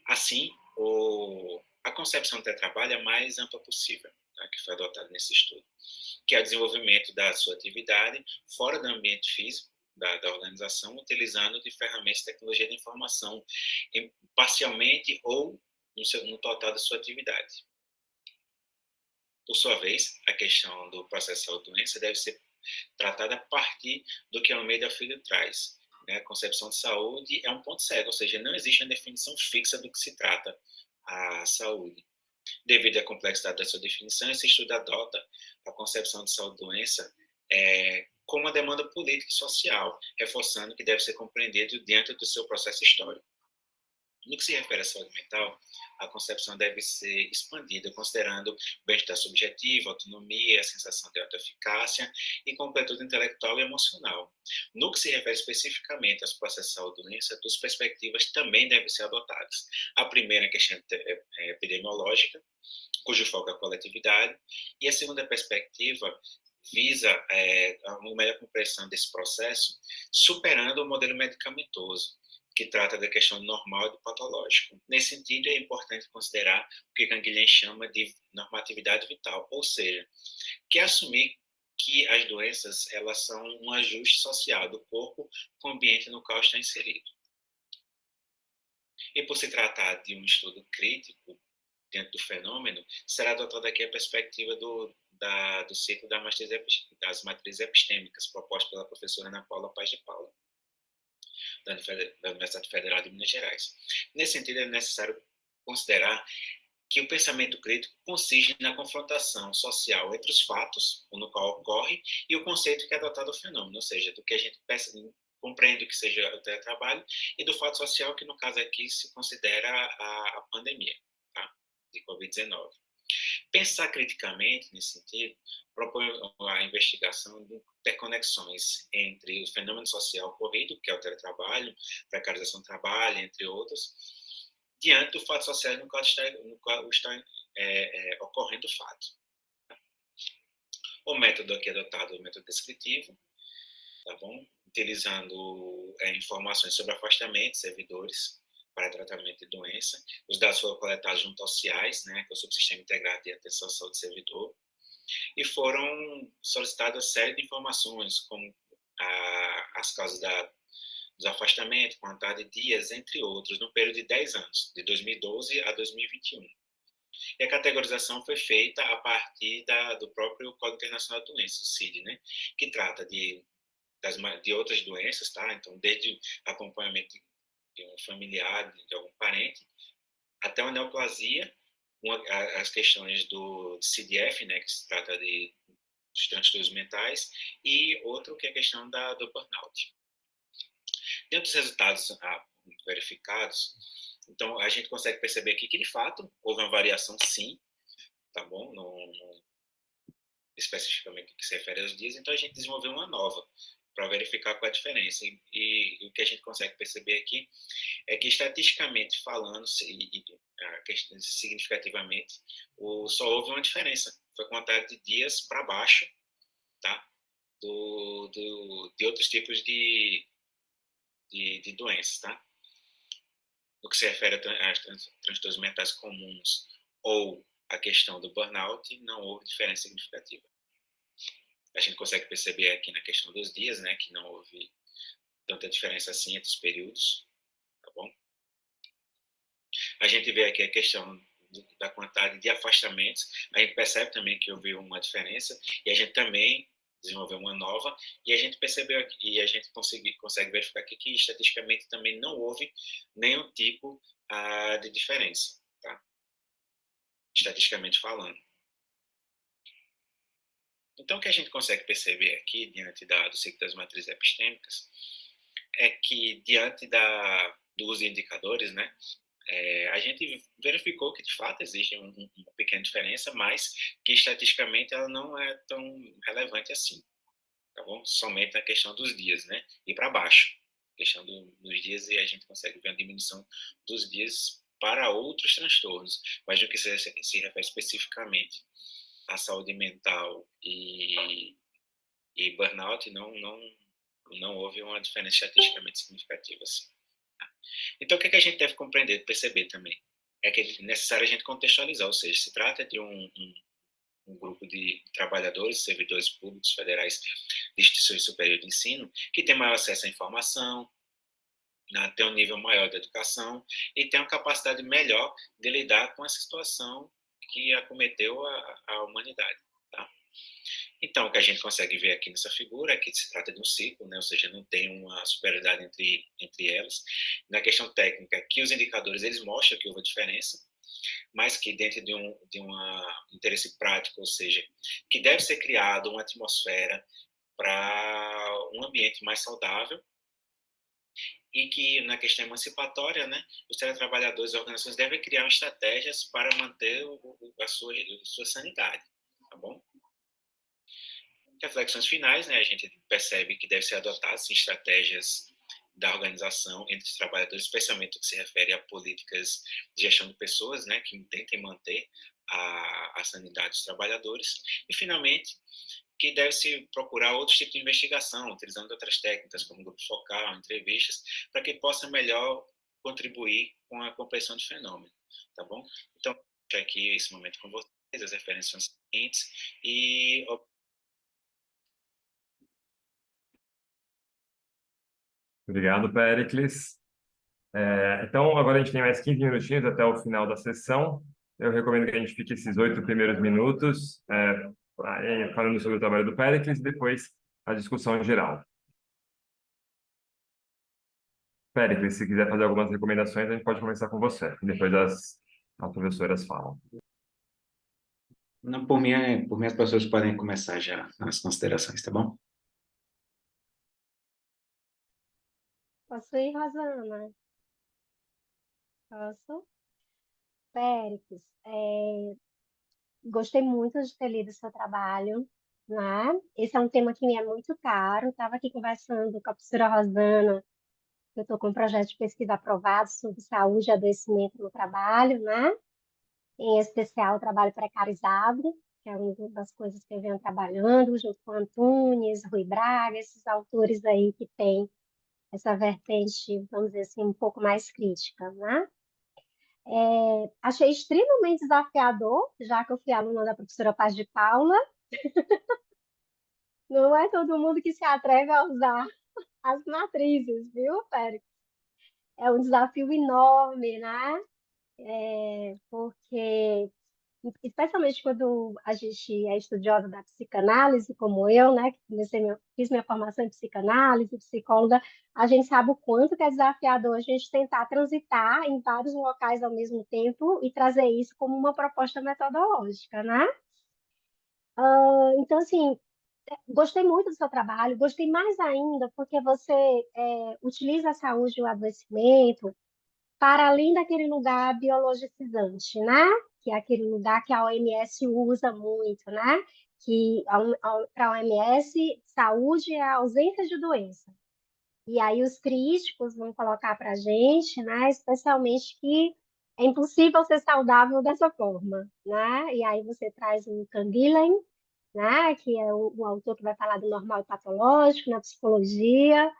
Assim, a concepção do teletrabalho é a mais ampla possível, que foi adotada nesse estudo, que é o desenvolvimento da sua atividade fora do ambiente físico da organização, utilizando de ferramentas de tecnologia de informação, parcialmente ou no total da sua atividade. Por sua vez, a questão do processo de saúde-doença deve ser tratada a partir do que a Almeida Filho traz. A concepção de saúde é um ponto cego, ou seja, não existe uma definição fixa do que se trata a saúde. Devido à complexidade da sua definição, esse estudo adota a concepção de saúde-doença como uma demanda política e social, reforçando que deve ser compreendido dentro do seu processo histórico. No que se refere à saúde mental, a concepção deve ser expandida, considerando o bem-estar subjetivo, autonomia, a sensação de autoeficácia e completude intelectual e emocional. No que se refere especificamente aos processos de saúde-doença, duas perspectivas também devem ser adotadas. A primeira é a questão epidemiológica, cujo foco é a coletividade, e a segunda perspectiva visa uma melhor compreensão desse processo, superando o modelo medicamentoso, que trata da questão normal e do patológico. Nesse sentido, é importante considerar o que Canguilhem chama de normatividade vital, ou seja, que é assumir que as doenças elas são um ajuste social do corpo com o ambiente no qual está inserido. E por se tratar de um estudo crítico dentro do fenômeno, será adotada aqui a perspectiva do ciclo das matrizes epistêmicas, proposto pela professora Ana Paula Paz de Paula, da Universidade Federal de Minas Gerais. Nesse sentido, é necessário considerar que o pensamento crítico consiste na confrontação social entre os fatos, no qual ocorre, e o conceito que é adotado ao fenômeno, ou seja, do que a gente compreende que seja o teletrabalho e do fato social, que no caso aqui se considera a pandemia de Covid-19. Pensar criticamente, nesse sentido, propõe a investigação de interconexões entre o fenômeno social ocorrido, que é o teletrabalho, precarização do trabalho, entre outros, diante do fato social no qual está ocorrendo o fato. O método aqui adotado é o método descritivo, tá bom? Utilizando informações sobre afastamento de servidores para tratamento de doença. Os dados foram coletados junto aos CIAs, né, que é o Subsistema Integrado de Atenção à Saúde do Servidor, e foram solicitadas uma série de informações, como as causas dos afastamentos, quantidade de dias, entre outros, no período de 10 anos, de 2012 a 2021. E a categorização foi feita a partir do próprio Código Internacional de Doenças, o CID, né, que trata de outras doenças, tá? Então, desde acompanhamento de um familiar, de algum parente, até uma neoplasia, as questões do CDF, né, que se trata dos transtornos mentais, e outro que é a questão do burnout. Dentro dos resultados verificados, então a gente consegue perceber aqui que, de fato, houve uma variação, sim, tá bom? Especificamente o que se refere aos dias, então a gente desenvolveu uma nova para verificar qual é a diferença. E o que a gente consegue perceber aqui é que, estatisticamente falando, significativamente, só houve uma diferença. Foi a quantidade de dias para baixo, tá? De outros tipos de doenças, tá? No que se refere a transtornos mentais comuns ou a questão do burnout, não houve diferença significativa. A gente consegue perceber aqui na questão dos dias, né, que não houve tanta diferença assim entre os períodos, tá bom? A gente vê aqui a questão da quantidade de afastamentos, a gente percebe também que houve uma diferença, e a gente também desenvolveu uma nova, e a gente percebeu aqui, e a gente consegue verificar aqui que estatisticamente também não houve nenhum tipo de diferença, tá? Estatisticamente falando. Então, o que a gente consegue perceber aqui, diante do ciclo das matrizes epistêmicas, é que, diante do uso de indicadores, né, a gente verificou que, de fato, existe uma pequena diferença, mas que, estatisticamente, ela não é tão relevante assim, tá bom? Somente a questão dos dias, né, e para baixo. A questão dos dias, e a gente consegue ver uma diminuição dos dias para outros transtornos, mas no que se refere especificamente à saúde mental e burnout, não houve uma diferença estatisticamente significativa assim. Então, o que a gente deve compreender, perceber também? É que é necessário a gente contextualizar, ou seja, se trata de um grupo de trabalhadores, servidores públicos federais de instituições superiores de ensino, que tem maior acesso à informação, tem um nível maior de educação e tem uma capacidade melhor de lidar com essa situação que acometeu a humanidade. Tá? Então, o que a gente consegue ver aqui nessa figura é que se trata de um ciclo, né? Ou seja, não tem uma superioridade entre elas. Na questão técnica, que os indicadores eles mostram que houve diferença, mas que dentro de um interesse prático, ou seja, que deve ser criado uma atmosfera para um ambiente mais saudável, e que, na questão emancipatória, né, os teletrabalhadores e organizações devem criar estratégias para manter a sua sanidade, tá bom? Reflexões finais, né, a gente percebe que deve ser adotadas estratégias da organização entre os trabalhadores, especialmente no que se refere a políticas de gestão de pessoas, né, que tentem manter a sanidade dos trabalhadores. E, finalmente, que deve-se procurar outros tipos de investigação, utilizando outras técnicas, como grupo focal, entrevistas, para que possa melhor contribuir com a compreensão do fenômeno, tá bom? Então, deixo aqui esse momento com vocês, as referências são as seguintes, e... Obrigado, Péricles. Então, agora a gente tem mais 15 minutinhos até o final da sessão. Eu recomendo que a gente fique esses 8 primeiros minutos falando sobre o trabalho do Péricles e depois a discussão geral. Péricles, se quiser fazer algumas recomendações, a gente pode começar com você. Depois as professoras falam. Não, por mim, as pessoas podem começar já as considerações, tá bom? Posso ir, Rosana? Posso? Péricles, Gostei muito de ter lido o seu trabalho, né? Esse é um tema que me é muito caro. Estava aqui conversando com a professora Rosana, que eu estou com um projeto de pesquisa aprovado sobre saúde e adoecimento no trabalho, né? Em especial o trabalho precarizado, que é uma das coisas que eu venho trabalhando, junto com Antunes, Rui Braga, esses autores aí que têm essa vertente, vamos dizer assim, um pouco mais crítica, né? Achei extremamente desafiador, já que eu fui aluna da professora Paz de Paula. Não é todo mundo que se atreve a usar as matrizes, viu, Pérez? É um desafio enorme, né? Porque, especialmente quando a gente é estudiosa da psicanálise, como eu, né, que fiz minha formação em psicanálise, psicóloga, a gente sabe o quanto que é desafiador a gente tentar transitar em vários locais ao mesmo tempo e trazer isso como uma proposta metodológica, né? Então, assim, gostei muito do seu trabalho, gostei mais ainda porque você utiliza a saúde e o adoecimento para além daquele lugar biologicizante, né? Que é aquele lugar que a OMS usa muito, né? Que para a OMS, saúde é a ausência de doença. E aí os críticos vão colocar para a gente, né? Especialmente que é impossível ser saudável dessa forma, né? E aí você traz o Canguilhem, né? Que é o autor que vai falar do normal e patológico na psicologia.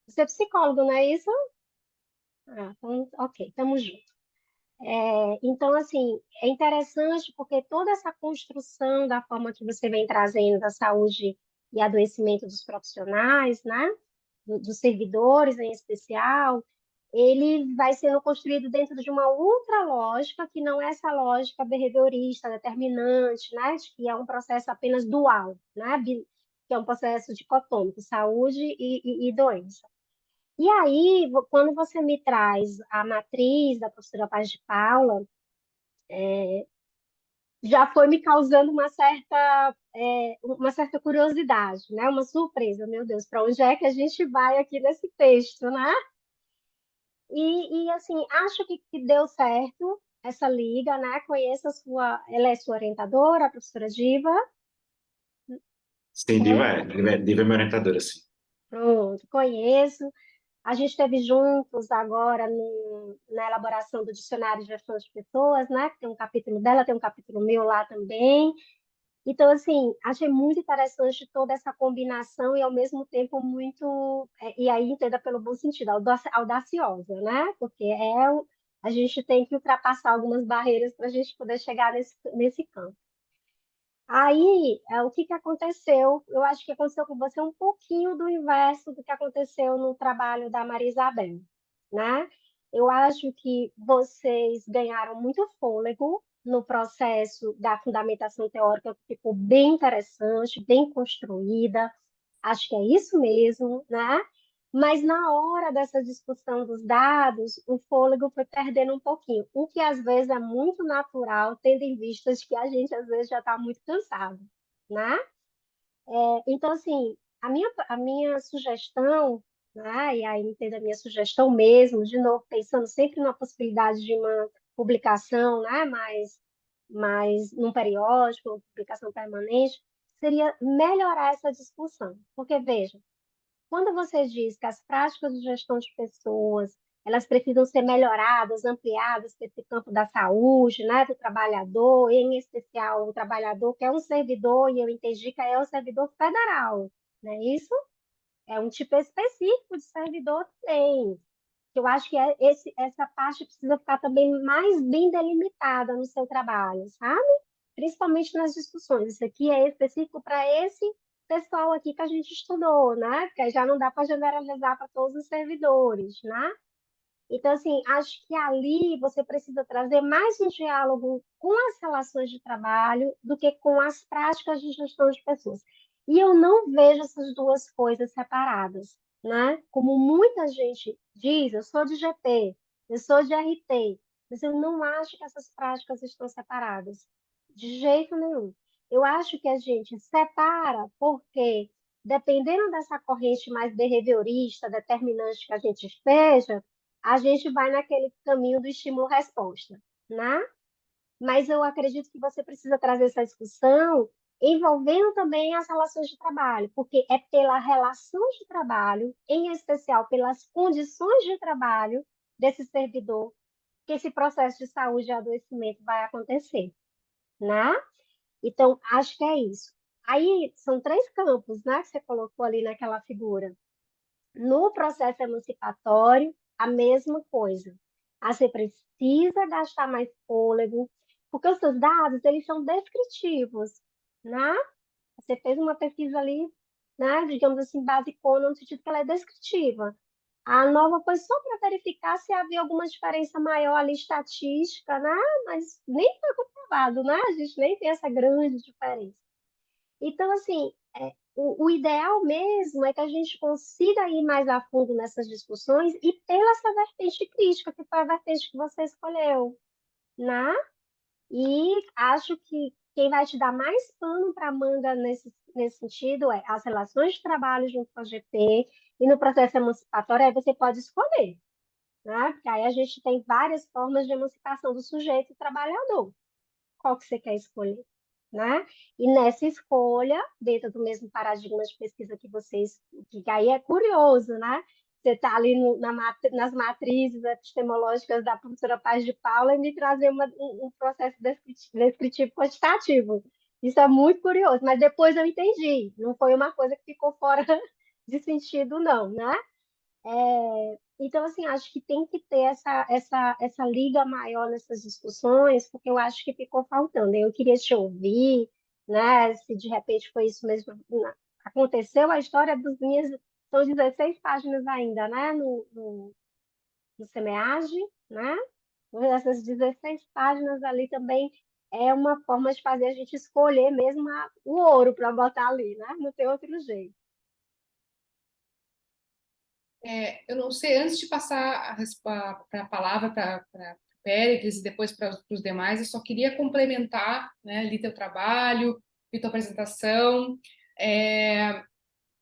Você é psicólogo, não é isso? Então, ok, estamos juntos. Então, assim, é interessante porque toda essa construção da forma que você vem trazendo da saúde e adoecimento dos profissionais, né? Dos servidores em especial, ele vai sendo construído dentro de uma outra lógica, que não é essa lógica behaviorista, determinante, né? De que é um processo apenas dual, né? Que é um processo dicotômico, saúde e doença. E aí, quando você me traz a matriz da professora Paz de Paula, já foi me causando uma certa curiosidade, né? Uma surpresa, meu Deus, para onde é que a gente vai aqui nesse texto, né? Assim, acho que deu certo essa liga, né? Conheço ela é sua orientadora, a professora Diva. Sim, Oi? Diva é minha orientadora, sim. Pronto, conheço. A gente esteve juntos agora na elaboração do Dicionário de Gestão de Pessoas, né? Que tem um capítulo dela, tem um capítulo meu lá também. Então, assim, achei muito interessante toda essa combinação e, ao mesmo tempo, muito. E aí, entenda pelo bom sentido, audaciosa, né? Porque a gente tem que ultrapassar algumas barreiras para a gente poder chegar nesse campo. Aí, o que que aconteceu? Eu acho que aconteceu com você um pouquinho do inverso do que aconteceu no trabalho da Maria Isabel, né? Eu acho que vocês ganharam muito fôlego no processo da fundamentação teórica, que ficou bem interessante, bem construída. Acho que é isso mesmo, né? Mas na hora dessa discussão dos dados, o fôlego foi perdendo um pouquinho, o que às vezes é muito natural, tendo em vista que a gente às vezes já está muito cansado, né? Então, assim, a minha sugestão, né? E aí entenda a minha sugestão mesmo, de novo, pensando sempre na possibilidade de uma publicação, né? Mais num periódico, uma publicação permanente, seria melhorar essa discussão. Porque, veja, quando você diz que as práticas de gestão de pessoas, elas precisam ser melhoradas, ampliadas para esse campo da saúde, né, do trabalhador, em especial o trabalhador que é um servidor, e eu entendi que é um servidor federal, não é isso? É um tipo específico de servidor também. Eu acho que essa parte precisa ficar também mais bem delimitada no seu trabalho, sabe? Principalmente nas discussões. Isso aqui é específico para esse pessoal aqui que a gente estudou, né? Porque aí já não dá para generalizar para todos os servidores, né? Então, assim, acho que ali você precisa trazer mais um diálogo com as relações de trabalho do que com as práticas de gestão de pessoas. E eu não vejo essas duas coisas separadas, né? Como muita gente diz, eu sou de GP, eu sou de RT, mas eu não acho que essas práticas estão separadas, de jeito nenhum. Eu acho que a gente separa porque, dependendo dessa corrente mais behaviorista, determinante que a gente esteja, a gente vai naquele caminho do estímulo-resposta, né? mas eu acredito que você precisa trazer essa discussão envolvendo também as relações de trabalho, porque é pela relação de trabalho, em especial pelas condições de trabalho desse servidor, que esse processo de saúde e adoecimento vai acontecer, né? Então, acho que é isso. Aí, são três campos, né, que você colocou ali naquela figura. No processo emancipatório, a mesma coisa. Você precisa gastar mais fôlego, porque os seus dados, eles são descritivos, né? Você fez uma pesquisa ali, né, digamos assim, basicona, no sentido que ela é descritiva. A nova foi só para verificar se havia alguma diferença maior ali estatística, né? Mas nem foi comprovado, né? A gente nem tem essa grande diferença. Então, assim, o ideal mesmo é que a gente consiga ir mais a fundo nessas discussões e pela essa vertente crítica, que foi a vertente que você escolheu, né? E acho que quem vai te dar mais pano para manga nesse sentido é as relações de trabalho junto com a GP e no processo emancipatório, aí você pode escolher, né? Porque aí a gente tem várias formas de emancipação do sujeito e trabalhador. Qual que você quer escolher, né? E nessa escolha, dentro do mesmo paradigma de pesquisa que vocês, que aí é curioso, né? Você está ali nas matrizes epistemológicas da professora Paz de Paula e me trazer um processo descritivo quantitativo. Isso é muito curioso, mas depois eu entendi. Não foi uma coisa que ficou fora de sentido, não, né? Então, assim, acho que tem que ter essa liga maior nessas discussões, porque eu acho que ficou faltando. Eu queria te ouvir, né? Se de repente foi isso mesmo. Aconteceu a história dos minhas. São 16 páginas ainda, né? No SEMEAGE, né? Essas 16 páginas ali também é uma forma de fazer a gente escolher mesmo o ouro para botar ali, né? Não tem outro jeito. Eu não sei, antes de passar a palavra para Péricles e depois para os demais, eu só queria complementar, né, li teu trabalho, vi tua apresentação.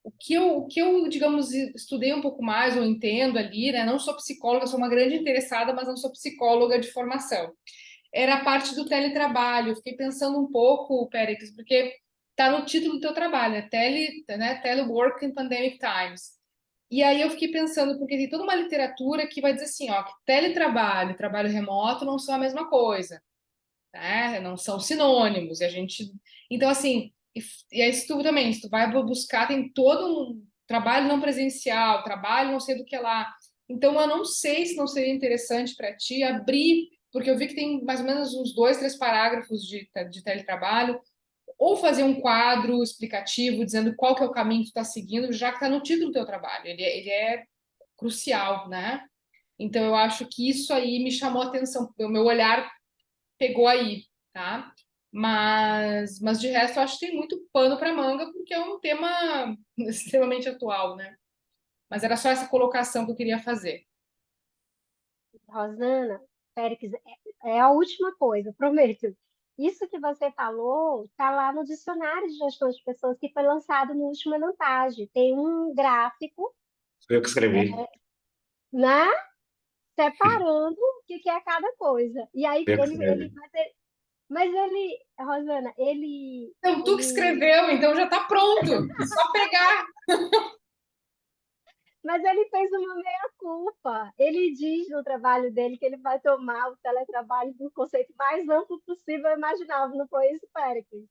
O que eu, digamos, estudei um pouco mais, ou entendo ali, né, não sou psicóloga, sou uma grande interessada, mas não sou psicóloga de formação. Era a parte do teletrabalho. Eu fiquei pensando um pouco, Péricles, porque está no título do teu trabalho, Telework in Pandemic Times. E aí eu fiquei pensando, porque tem toda uma literatura que vai dizer assim, ó, que teletrabalho e trabalho remoto não são a mesma coisa, né? Não são sinônimos. E a gente, então assim, e aí se tu também, se tu vai buscar, tem todo um trabalho não presencial, trabalho não sei do que lá. Então eu não sei se não seria interessante para ti abrir, porque eu vi que tem mais ou menos uns 2, 3 parágrafos de teletrabalho, ou fazer um quadro explicativo dizendo qual que é o caminho que tu está seguindo, já que está no título do teu trabalho. Ele é crucial, né? Então eu acho que isso aí me chamou a atenção, o meu olhar pegou aí, tá? Mas de resto eu acho que tem muito pano para manga porque é um tema extremamente atual, né? Mas era só essa colocação que eu queria fazer. Rosana, Félix, é a última coisa, prometo. Isso que você falou está lá no dicionário de gestão de pessoas que foi lançado no último Elampage. Tem um gráfico, Foi eu que escrevi. né, separando o que é cada coisa. E aí Foi eu que escrevi. Rosana, Então, tu que ele escreveu, então já está pronto. Só pegar. Mas ele fez uma meia-culpa. Ele diz no trabalho dele que ele vai tomar o teletrabalho do conceito mais amplo possível e imaginável. Não foi isso, Péricles?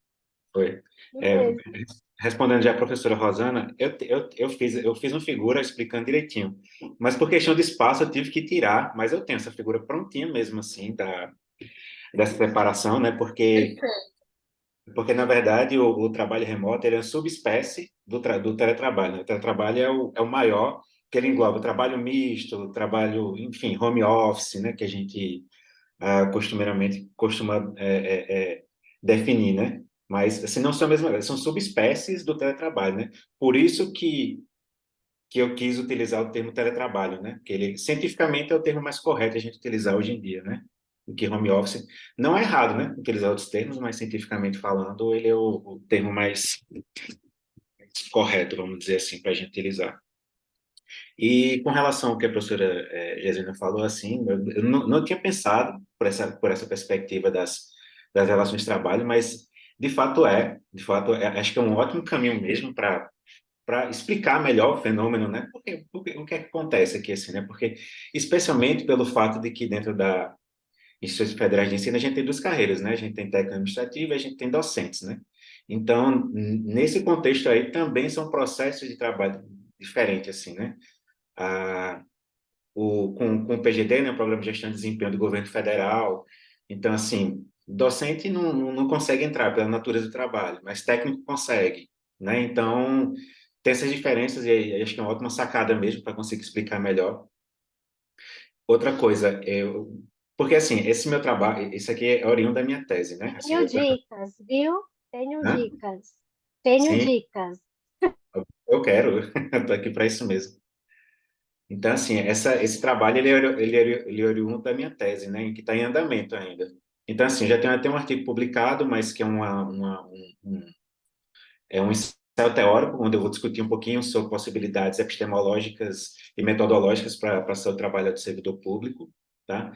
Foi. Não É, foi isso? respondendo já a professora Rosana, eu fiz uma figura explicando direitinho, mas por questão de espaço eu tive que tirar, mas eu tenho essa figura prontinha mesmo assim, dessa separação, né? Porque na verdade, o trabalho remoto ele é uma subespécie do teletrabalho, né? O teletrabalho é o maior, que ele engloba o trabalho misto, o trabalho, enfim, home office, né? Que a gente costumeiramente costuma definir, né? Mas assim, não são a mesma coisa, são subespécies do teletrabalho, né? Por isso que eu quis utilizar o termo teletrabalho, né? Que ele cientificamente é o termo mais correto a gente utilizar hoje em dia, né? Do que home office. Não é errado, né? Utilizar outros termos, mas cientificamente falando, ele é o termo mais correto, vamos dizer assim, para a gente utilizar. E com relação ao que a professora Gesina falou, assim, eu não tinha pensado por essa perspectiva das relações de trabalho, mas de fato acho que é um ótimo caminho mesmo para explicar melhor o fenômeno, né? Porque o que é que acontece aqui, assim, né? Porque, especialmente pelo fato de que dentro da instituições federais de ensino a gente tem duas carreiras, né? A gente tem técnico administrativo e a gente tem docentes, né? Então, nesse contexto aí, também são processos de trabalho diferentes, assim, né? Ah, com o PGD, né, o Programa de Gestão de Desempenho do Governo Federal. Então, assim, docente não consegue entrar pela natureza do trabalho, mas técnico consegue, né? Então, tem essas diferenças e aí acho que é uma ótima sacada mesmo para conseguir explicar melhor. Outra coisa, porque assim, esse meu trabalho, isso aqui é oriundo da minha tese, né? Assim, Tenho dicas, viu? Tenho hã? dicas. Tenho Sim, dicas. eu quero, eu tô aqui para isso mesmo. Então, assim, esse trabalho, ele é oriundo da minha tese, né, que está em andamento ainda. Então, assim, já tem até um artigo publicado, mas que é um ensaio teórico, onde eu vou discutir um pouquinho sobre possibilidades epistemológicas e metodológicas para ser o trabalho do servidor público, tá?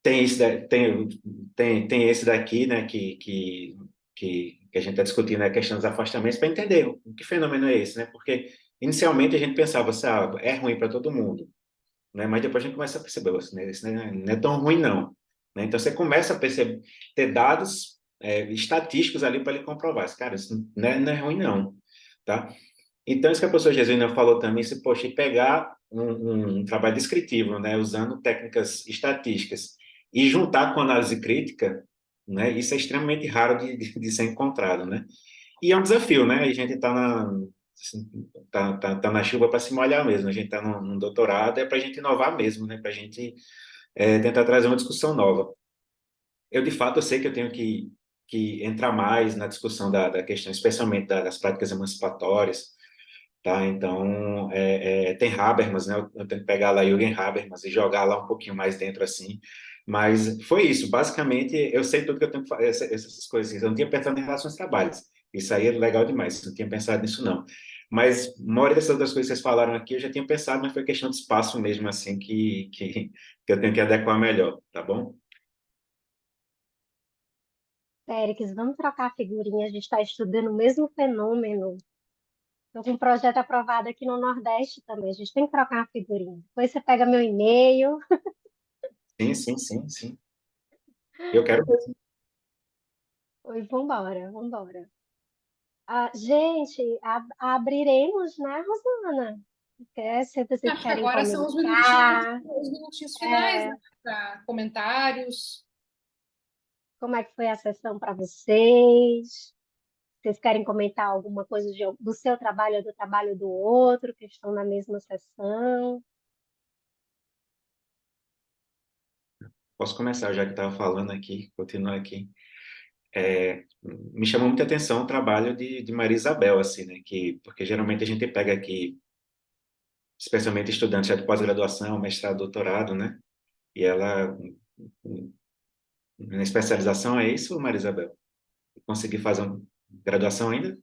Tem esse, tem esse daqui, né, que a gente está discutindo, né, a questão dos afastamentos, para entender o que fenômeno é esse, né? Porque inicialmente a gente pensava assim, é ruim para todo mundo, né? Mas depois a gente começa a perceber, assim, né, isso não é tão ruim não, né? Então você começa a perceber, ter dados estatísticos ali para ele comprovar, cara, isso não é ruim não, tá? Então isso que a professora Jesuína falou também, se poxa, e pegar um trabalho descritivo, né, usando técnicas estatísticas e juntar com análise crítica, né, isso é extremamente raro de ser encontrado, né? E é um desafio, né? A gente está assim, tá na chuva para se molhar mesmo. A gente está num doutorado, é para a gente inovar mesmo, né? Para a gente tentar trazer uma discussão nova. Eu, de fato, eu sei que eu tenho que entrar mais na discussão da questão, especialmente das práticas emancipatórias, tá? Então, tem Habermas, né? Eu tenho que pegar lá Jürgen Habermas e jogar lá um pouquinho mais dentro, assim. Mas foi isso. Basicamente, eu sei tudo que eu tenho que fazer, essas coisas. Eu não tinha pensado em relações de trabalho. Isso aí é legal demais. Não tinha pensado nisso, não. Mas, a maioria dessas outras coisas que vocês falaram aqui, eu já tinha pensado, mas foi questão de espaço mesmo, assim, que eu tenho que adequar melhor, tá bom? Félix, vamos trocar figurinha. A gente está estudando o mesmo fenômeno. Estou com um projeto aprovado aqui no Nordeste também. A gente tem que trocar uma figurinha. Depois você pega meu e-mail. Sim, sim, sim, sim. Eu quero mesmo. Oi, vambora, vambora. Ah, gente, abriremos, né, Rosana? Se vocês Acho que querem agora são comentar, os minutinhos finais, é, né, para comentários. como é que foi a sessão para vocês? Vocês querem comentar alguma coisa do seu trabalho ou do trabalho do outro, que estão na mesma sessão? Posso começar, já que estava falando aqui, continuar aqui. Me chamou muita atenção o trabalho de Maria Isabel, assim, né? Porque geralmente a gente pega aqui, especialmente estudantes já de pós-graduação, mestrado, doutorado, né? E ela, na especialização, é isso, Maria Isabel? Consegui fazer uma graduação ainda?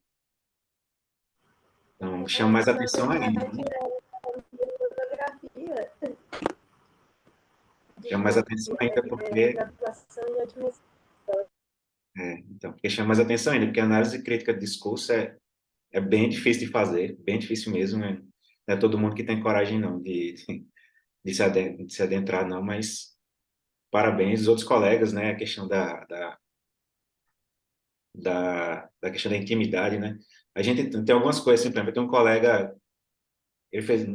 Então, chama mais Na atenção ainda, verdade, né? fotografia Chama mais de atenção ainda porque, graduação em administração. então, porque chama mais atenção ainda, porque a análise crítica de discurso é bem difícil de fazer, bem difícil mesmo, né? Não é todo mundo que tem coragem, não, de se adentrar, não, mas parabéns os outros colegas, né? A questão da questão da intimidade, né? A gente tem algumas coisas, assim, por exemplo, tem um colega, ele fez,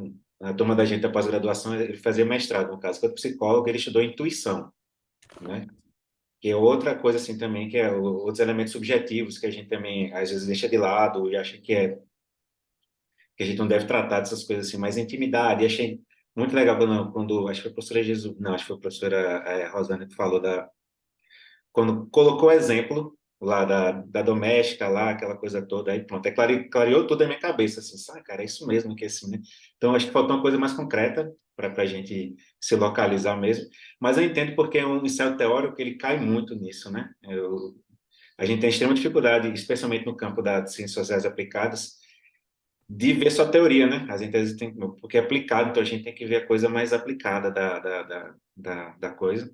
a turma da gente da pós-graduação, ele fazia mestrado, no caso, que é psicólogo, ele estudou intuição, né? Que é outra coisa, assim, também, que é outros elementos subjetivos que a gente também, às vezes, deixa de lado e acha que a gente não deve tratar dessas coisas assim, mais intimidade. E achei muito legal quando acho que foi a professora Jesus, não, acho que foi a professora Rosana que falou quando colocou o exemplo lá da doméstica lá, aquela coisa toda, aí pronto, clareou tudo na minha cabeça, assim, sabe, cara, é isso mesmo que é assim, né? Então, acho que faltou uma coisa mais concreta para a gente se localizar mesmo, mas eu entendo porque é um ensaio teórico que ele cai muito nisso, né? A gente tem extrema dificuldade, especialmente no campo das ciências sociais aplicadas, de ver só teoria, né? As empresas têm, porque é aplicado, então a gente tem que ver a coisa mais aplicada da coisa.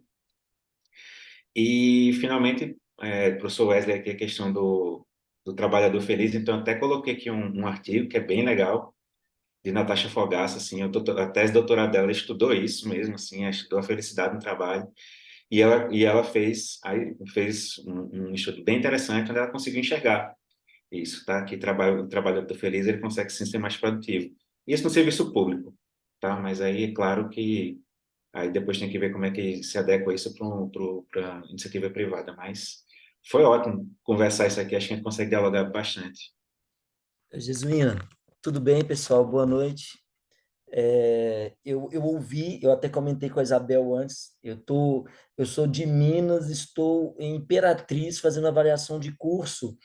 E, finalmente, professor Wesley, aqui a questão do trabalhador feliz, então até coloquei aqui um artigo que é bem legal, de Natasha Fogaça, assim, a tese de doutorado dela estudou isso mesmo, assim, estudou a felicidade no trabalho, e ela fez um estudo bem interessante, onde ela conseguiu enxergar isso, tá? Que o trabalhador feliz, ele consegue sim ser mais produtivo. Isso no serviço público, tá? Mas aí, é claro que aí depois tem que ver como é que se adequa isso para iniciativa privada. Mas foi ótimo conversar isso aqui, acho que a gente consegue dialogar bastante. Jesuína, tudo bem, pessoal? Boa noite. Eu ouvi, eu até comentei com a Isabel antes, eu sou de Minas, estou em Imperatriz fazendo avaliação de curso.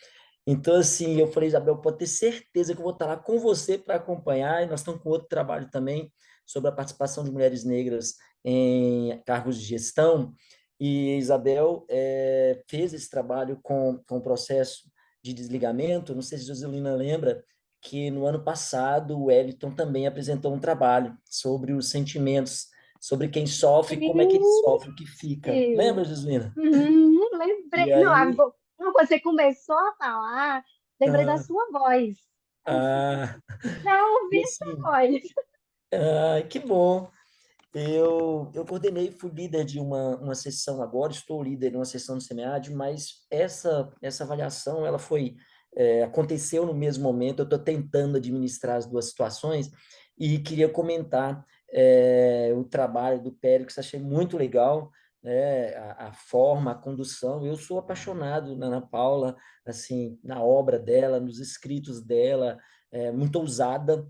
Então, assim, eu falei, Isabel, pode ter certeza que eu vou estar lá com você para acompanhar, e nós estamos com outro trabalho também sobre a participação de mulheres negras em cargos de gestão, e Isabel fez esse trabalho com o processo de desligamento. Não sei se a Joselina lembra que no ano passado o Wellington também apresentou um trabalho sobre os sentimentos, sobre quem sofre, como é que ele sofre, o que fica. Sim. Lembra, Joselina? E Lembrei. Não, aí, quando você começou a falar, lembrei da ah, sua voz. ah, Já e ouvi assim, sua voz. que bom. Eu coordenei, fui líder de uma sessão agora, estou líder de uma sessão do SEMEAD, mas essa avaliação, ela aconteceu no mesmo momento, eu estou tentando administrar as duas situações, e queria comentar o trabalho do Périx, achei muito legal, né, a forma, a condução. Eu sou apaixonado na Ana Paula, assim, na obra dela, nos escritos dela, muito ousada,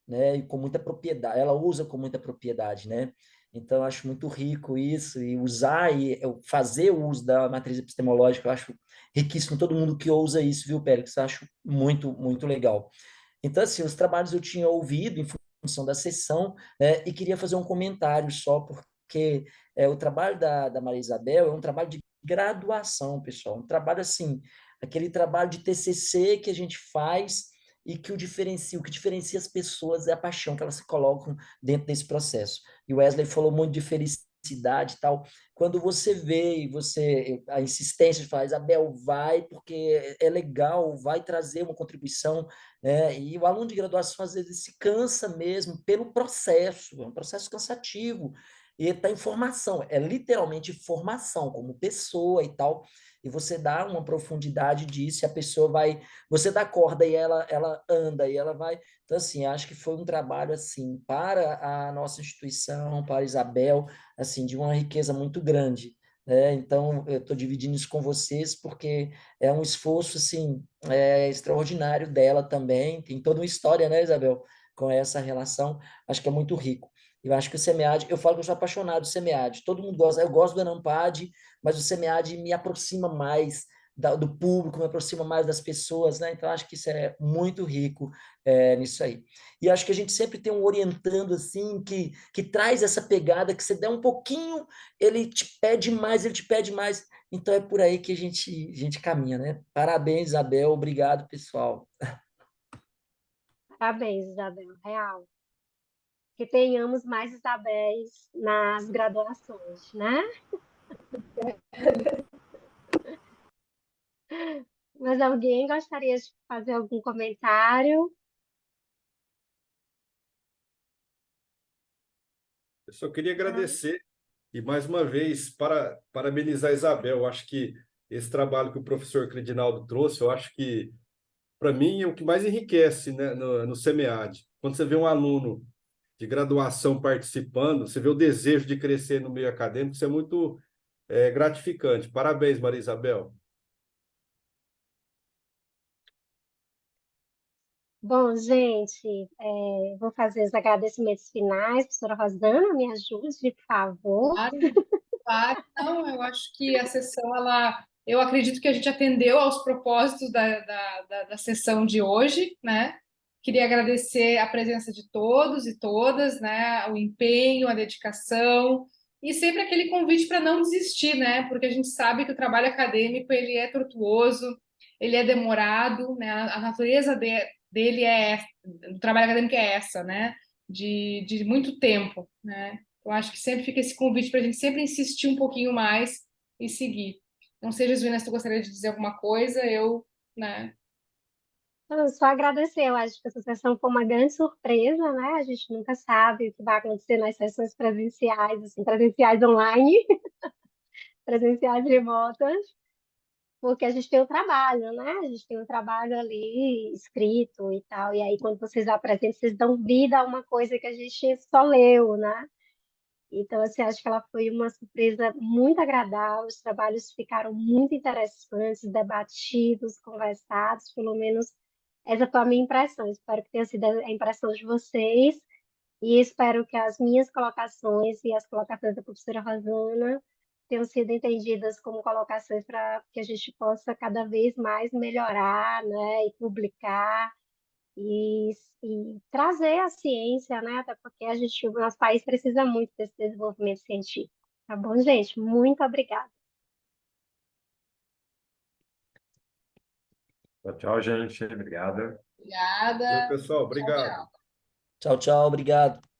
né, e com muita propriedade, ela usa com muita propriedade, né? Então, eu acho muito rico isso, e fazer o uso da matriz epistemológica, eu acho riquíssimo. Todo mundo que ousa isso, viu, Pérez? Eu acho muito, muito legal. Então, assim, os trabalhos eu tinha ouvido em função da sessão, né, e queria fazer um comentário só, porque o trabalho da Maria Isabel é um trabalho de graduação, pessoal, um trabalho assim, aquele trabalho de TCC que a gente faz e que o que diferencia as pessoas é a paixão que elas se colocam dentro desse processo. E o Wesley falou muito de felicidade e tal. Quando você vê e a insistência de falar, Isabel, vai, porque é legal, vai trazer uma contribuição, né? E o aluno de graduação, às vezes, se cansa mesmo pelo processo, é um processo cansativo, e está em formação, é literalmente formação como pessoa e tal, e você dá uma profundidade disso, e a pessoa vai, você dá corda e ela anda, e ela vai. Então, assim, acho que foi um trabalho, assim, para a nossa instituição, para a Isabel, assim, de uma riqueza muito grande, né? Então, eu estou dividindo isso com vocês, porque é um esforço, assim, extraordinário dela também. Tem toda uma história, né, Isabel, com essa relação. Acho que é muito rico. Eu acho que o SEMEAD, eu falo que eu sou apaixonado do SEMEAD. Todo mundo gosta, eu gosto do ENAMPAD, mas o SEMEAD me aproxima mais do público, me aproxima mais das pessoas, né? Então, acho que isso é muito rico nisso aí. E acho que a gente sempre tem um orientando, assim, que traz essa pegada, que você der um pouquinho, ele te pede mais, ele te pede mais. Então é por aí que a gente caminha, né? Parabéns, Isabel. Obrigado, pessoal. Parabéns, Isabel, real. Que tenhamos mais Isabéis nas graduações, né? Mas alguém gostaria de fazer algum comentário? Eu só queria Ah, agradecer e, mais uma vez, parabenizar a Isabel. Eu acho que esse trabalho que o professor Credinaldo trouxe, eu acho que, para mim, é o que mais enriquece, né, no SEMEAD. Quando você vê um aluno de graduação participando, você vê o desejo de crescer no meio acadêmico, isso é muito gratificante. Parabéns, Maria Isabel. bom, gente, vou fazer os agradecimentos finais. Professora Rosana, me ajude, por favor. Claro, claro. Não, eu acho que a sessão, eu acredito que a gente atendeu aos propósitos da sessão de hoje, né? Queria agradecer a presença de todos e todas, né? O empenho, a dedicação e sempre aquele convite para não desistir, né? Porque a gente sabe que o trabalho acadêmico ele é tortuoso, ele é demorado, né? A natureza dele do trabalho acadêmico é essa, né? De muito tempo, né? Eu acho que sempre fica esse convite para a gente sempre insistir um pouquinho mais e seguir. Não sei, Jesuína, se tu gostaria de dizer alguma coisa, né? Eu só agradecer, eu acho que essa sessão foi uma grande surpresa, né? A gente nunca sabe o que vai acontecer nas sessões presenciais, assim, presenciais online, presenciais remotas, porque a gente tem o trabalho, né? A gente tem o trabalho ali escrito e tal, e aí quando vocês apresentam, vocês dão vida a uma coisa que a gente só leu, né? Então, assim, acho que ela foi uma surpresa muito agradável, os trabalhos ficaram muito interessantes, debatidos, conversados, pelo menos essa foi a minha impressão. Espero que tenha sido a impressão de vocês e espero que as minhas colocações e as colocações da professora Rosana tenham sido entendidas como colocações para que a gente possa cada vez mais melhorar, né, e publicar e, e trazer a ciência, né? Até porque o nosso país precisa muito desse desenvolvimento científico. Tá bom, gente? Muito obrigada. Tchau, tchau, gente. Obrigado. Obrigada. Pessoal, Tchau, obrigado. tchau. Tchau, tchau, obrigado.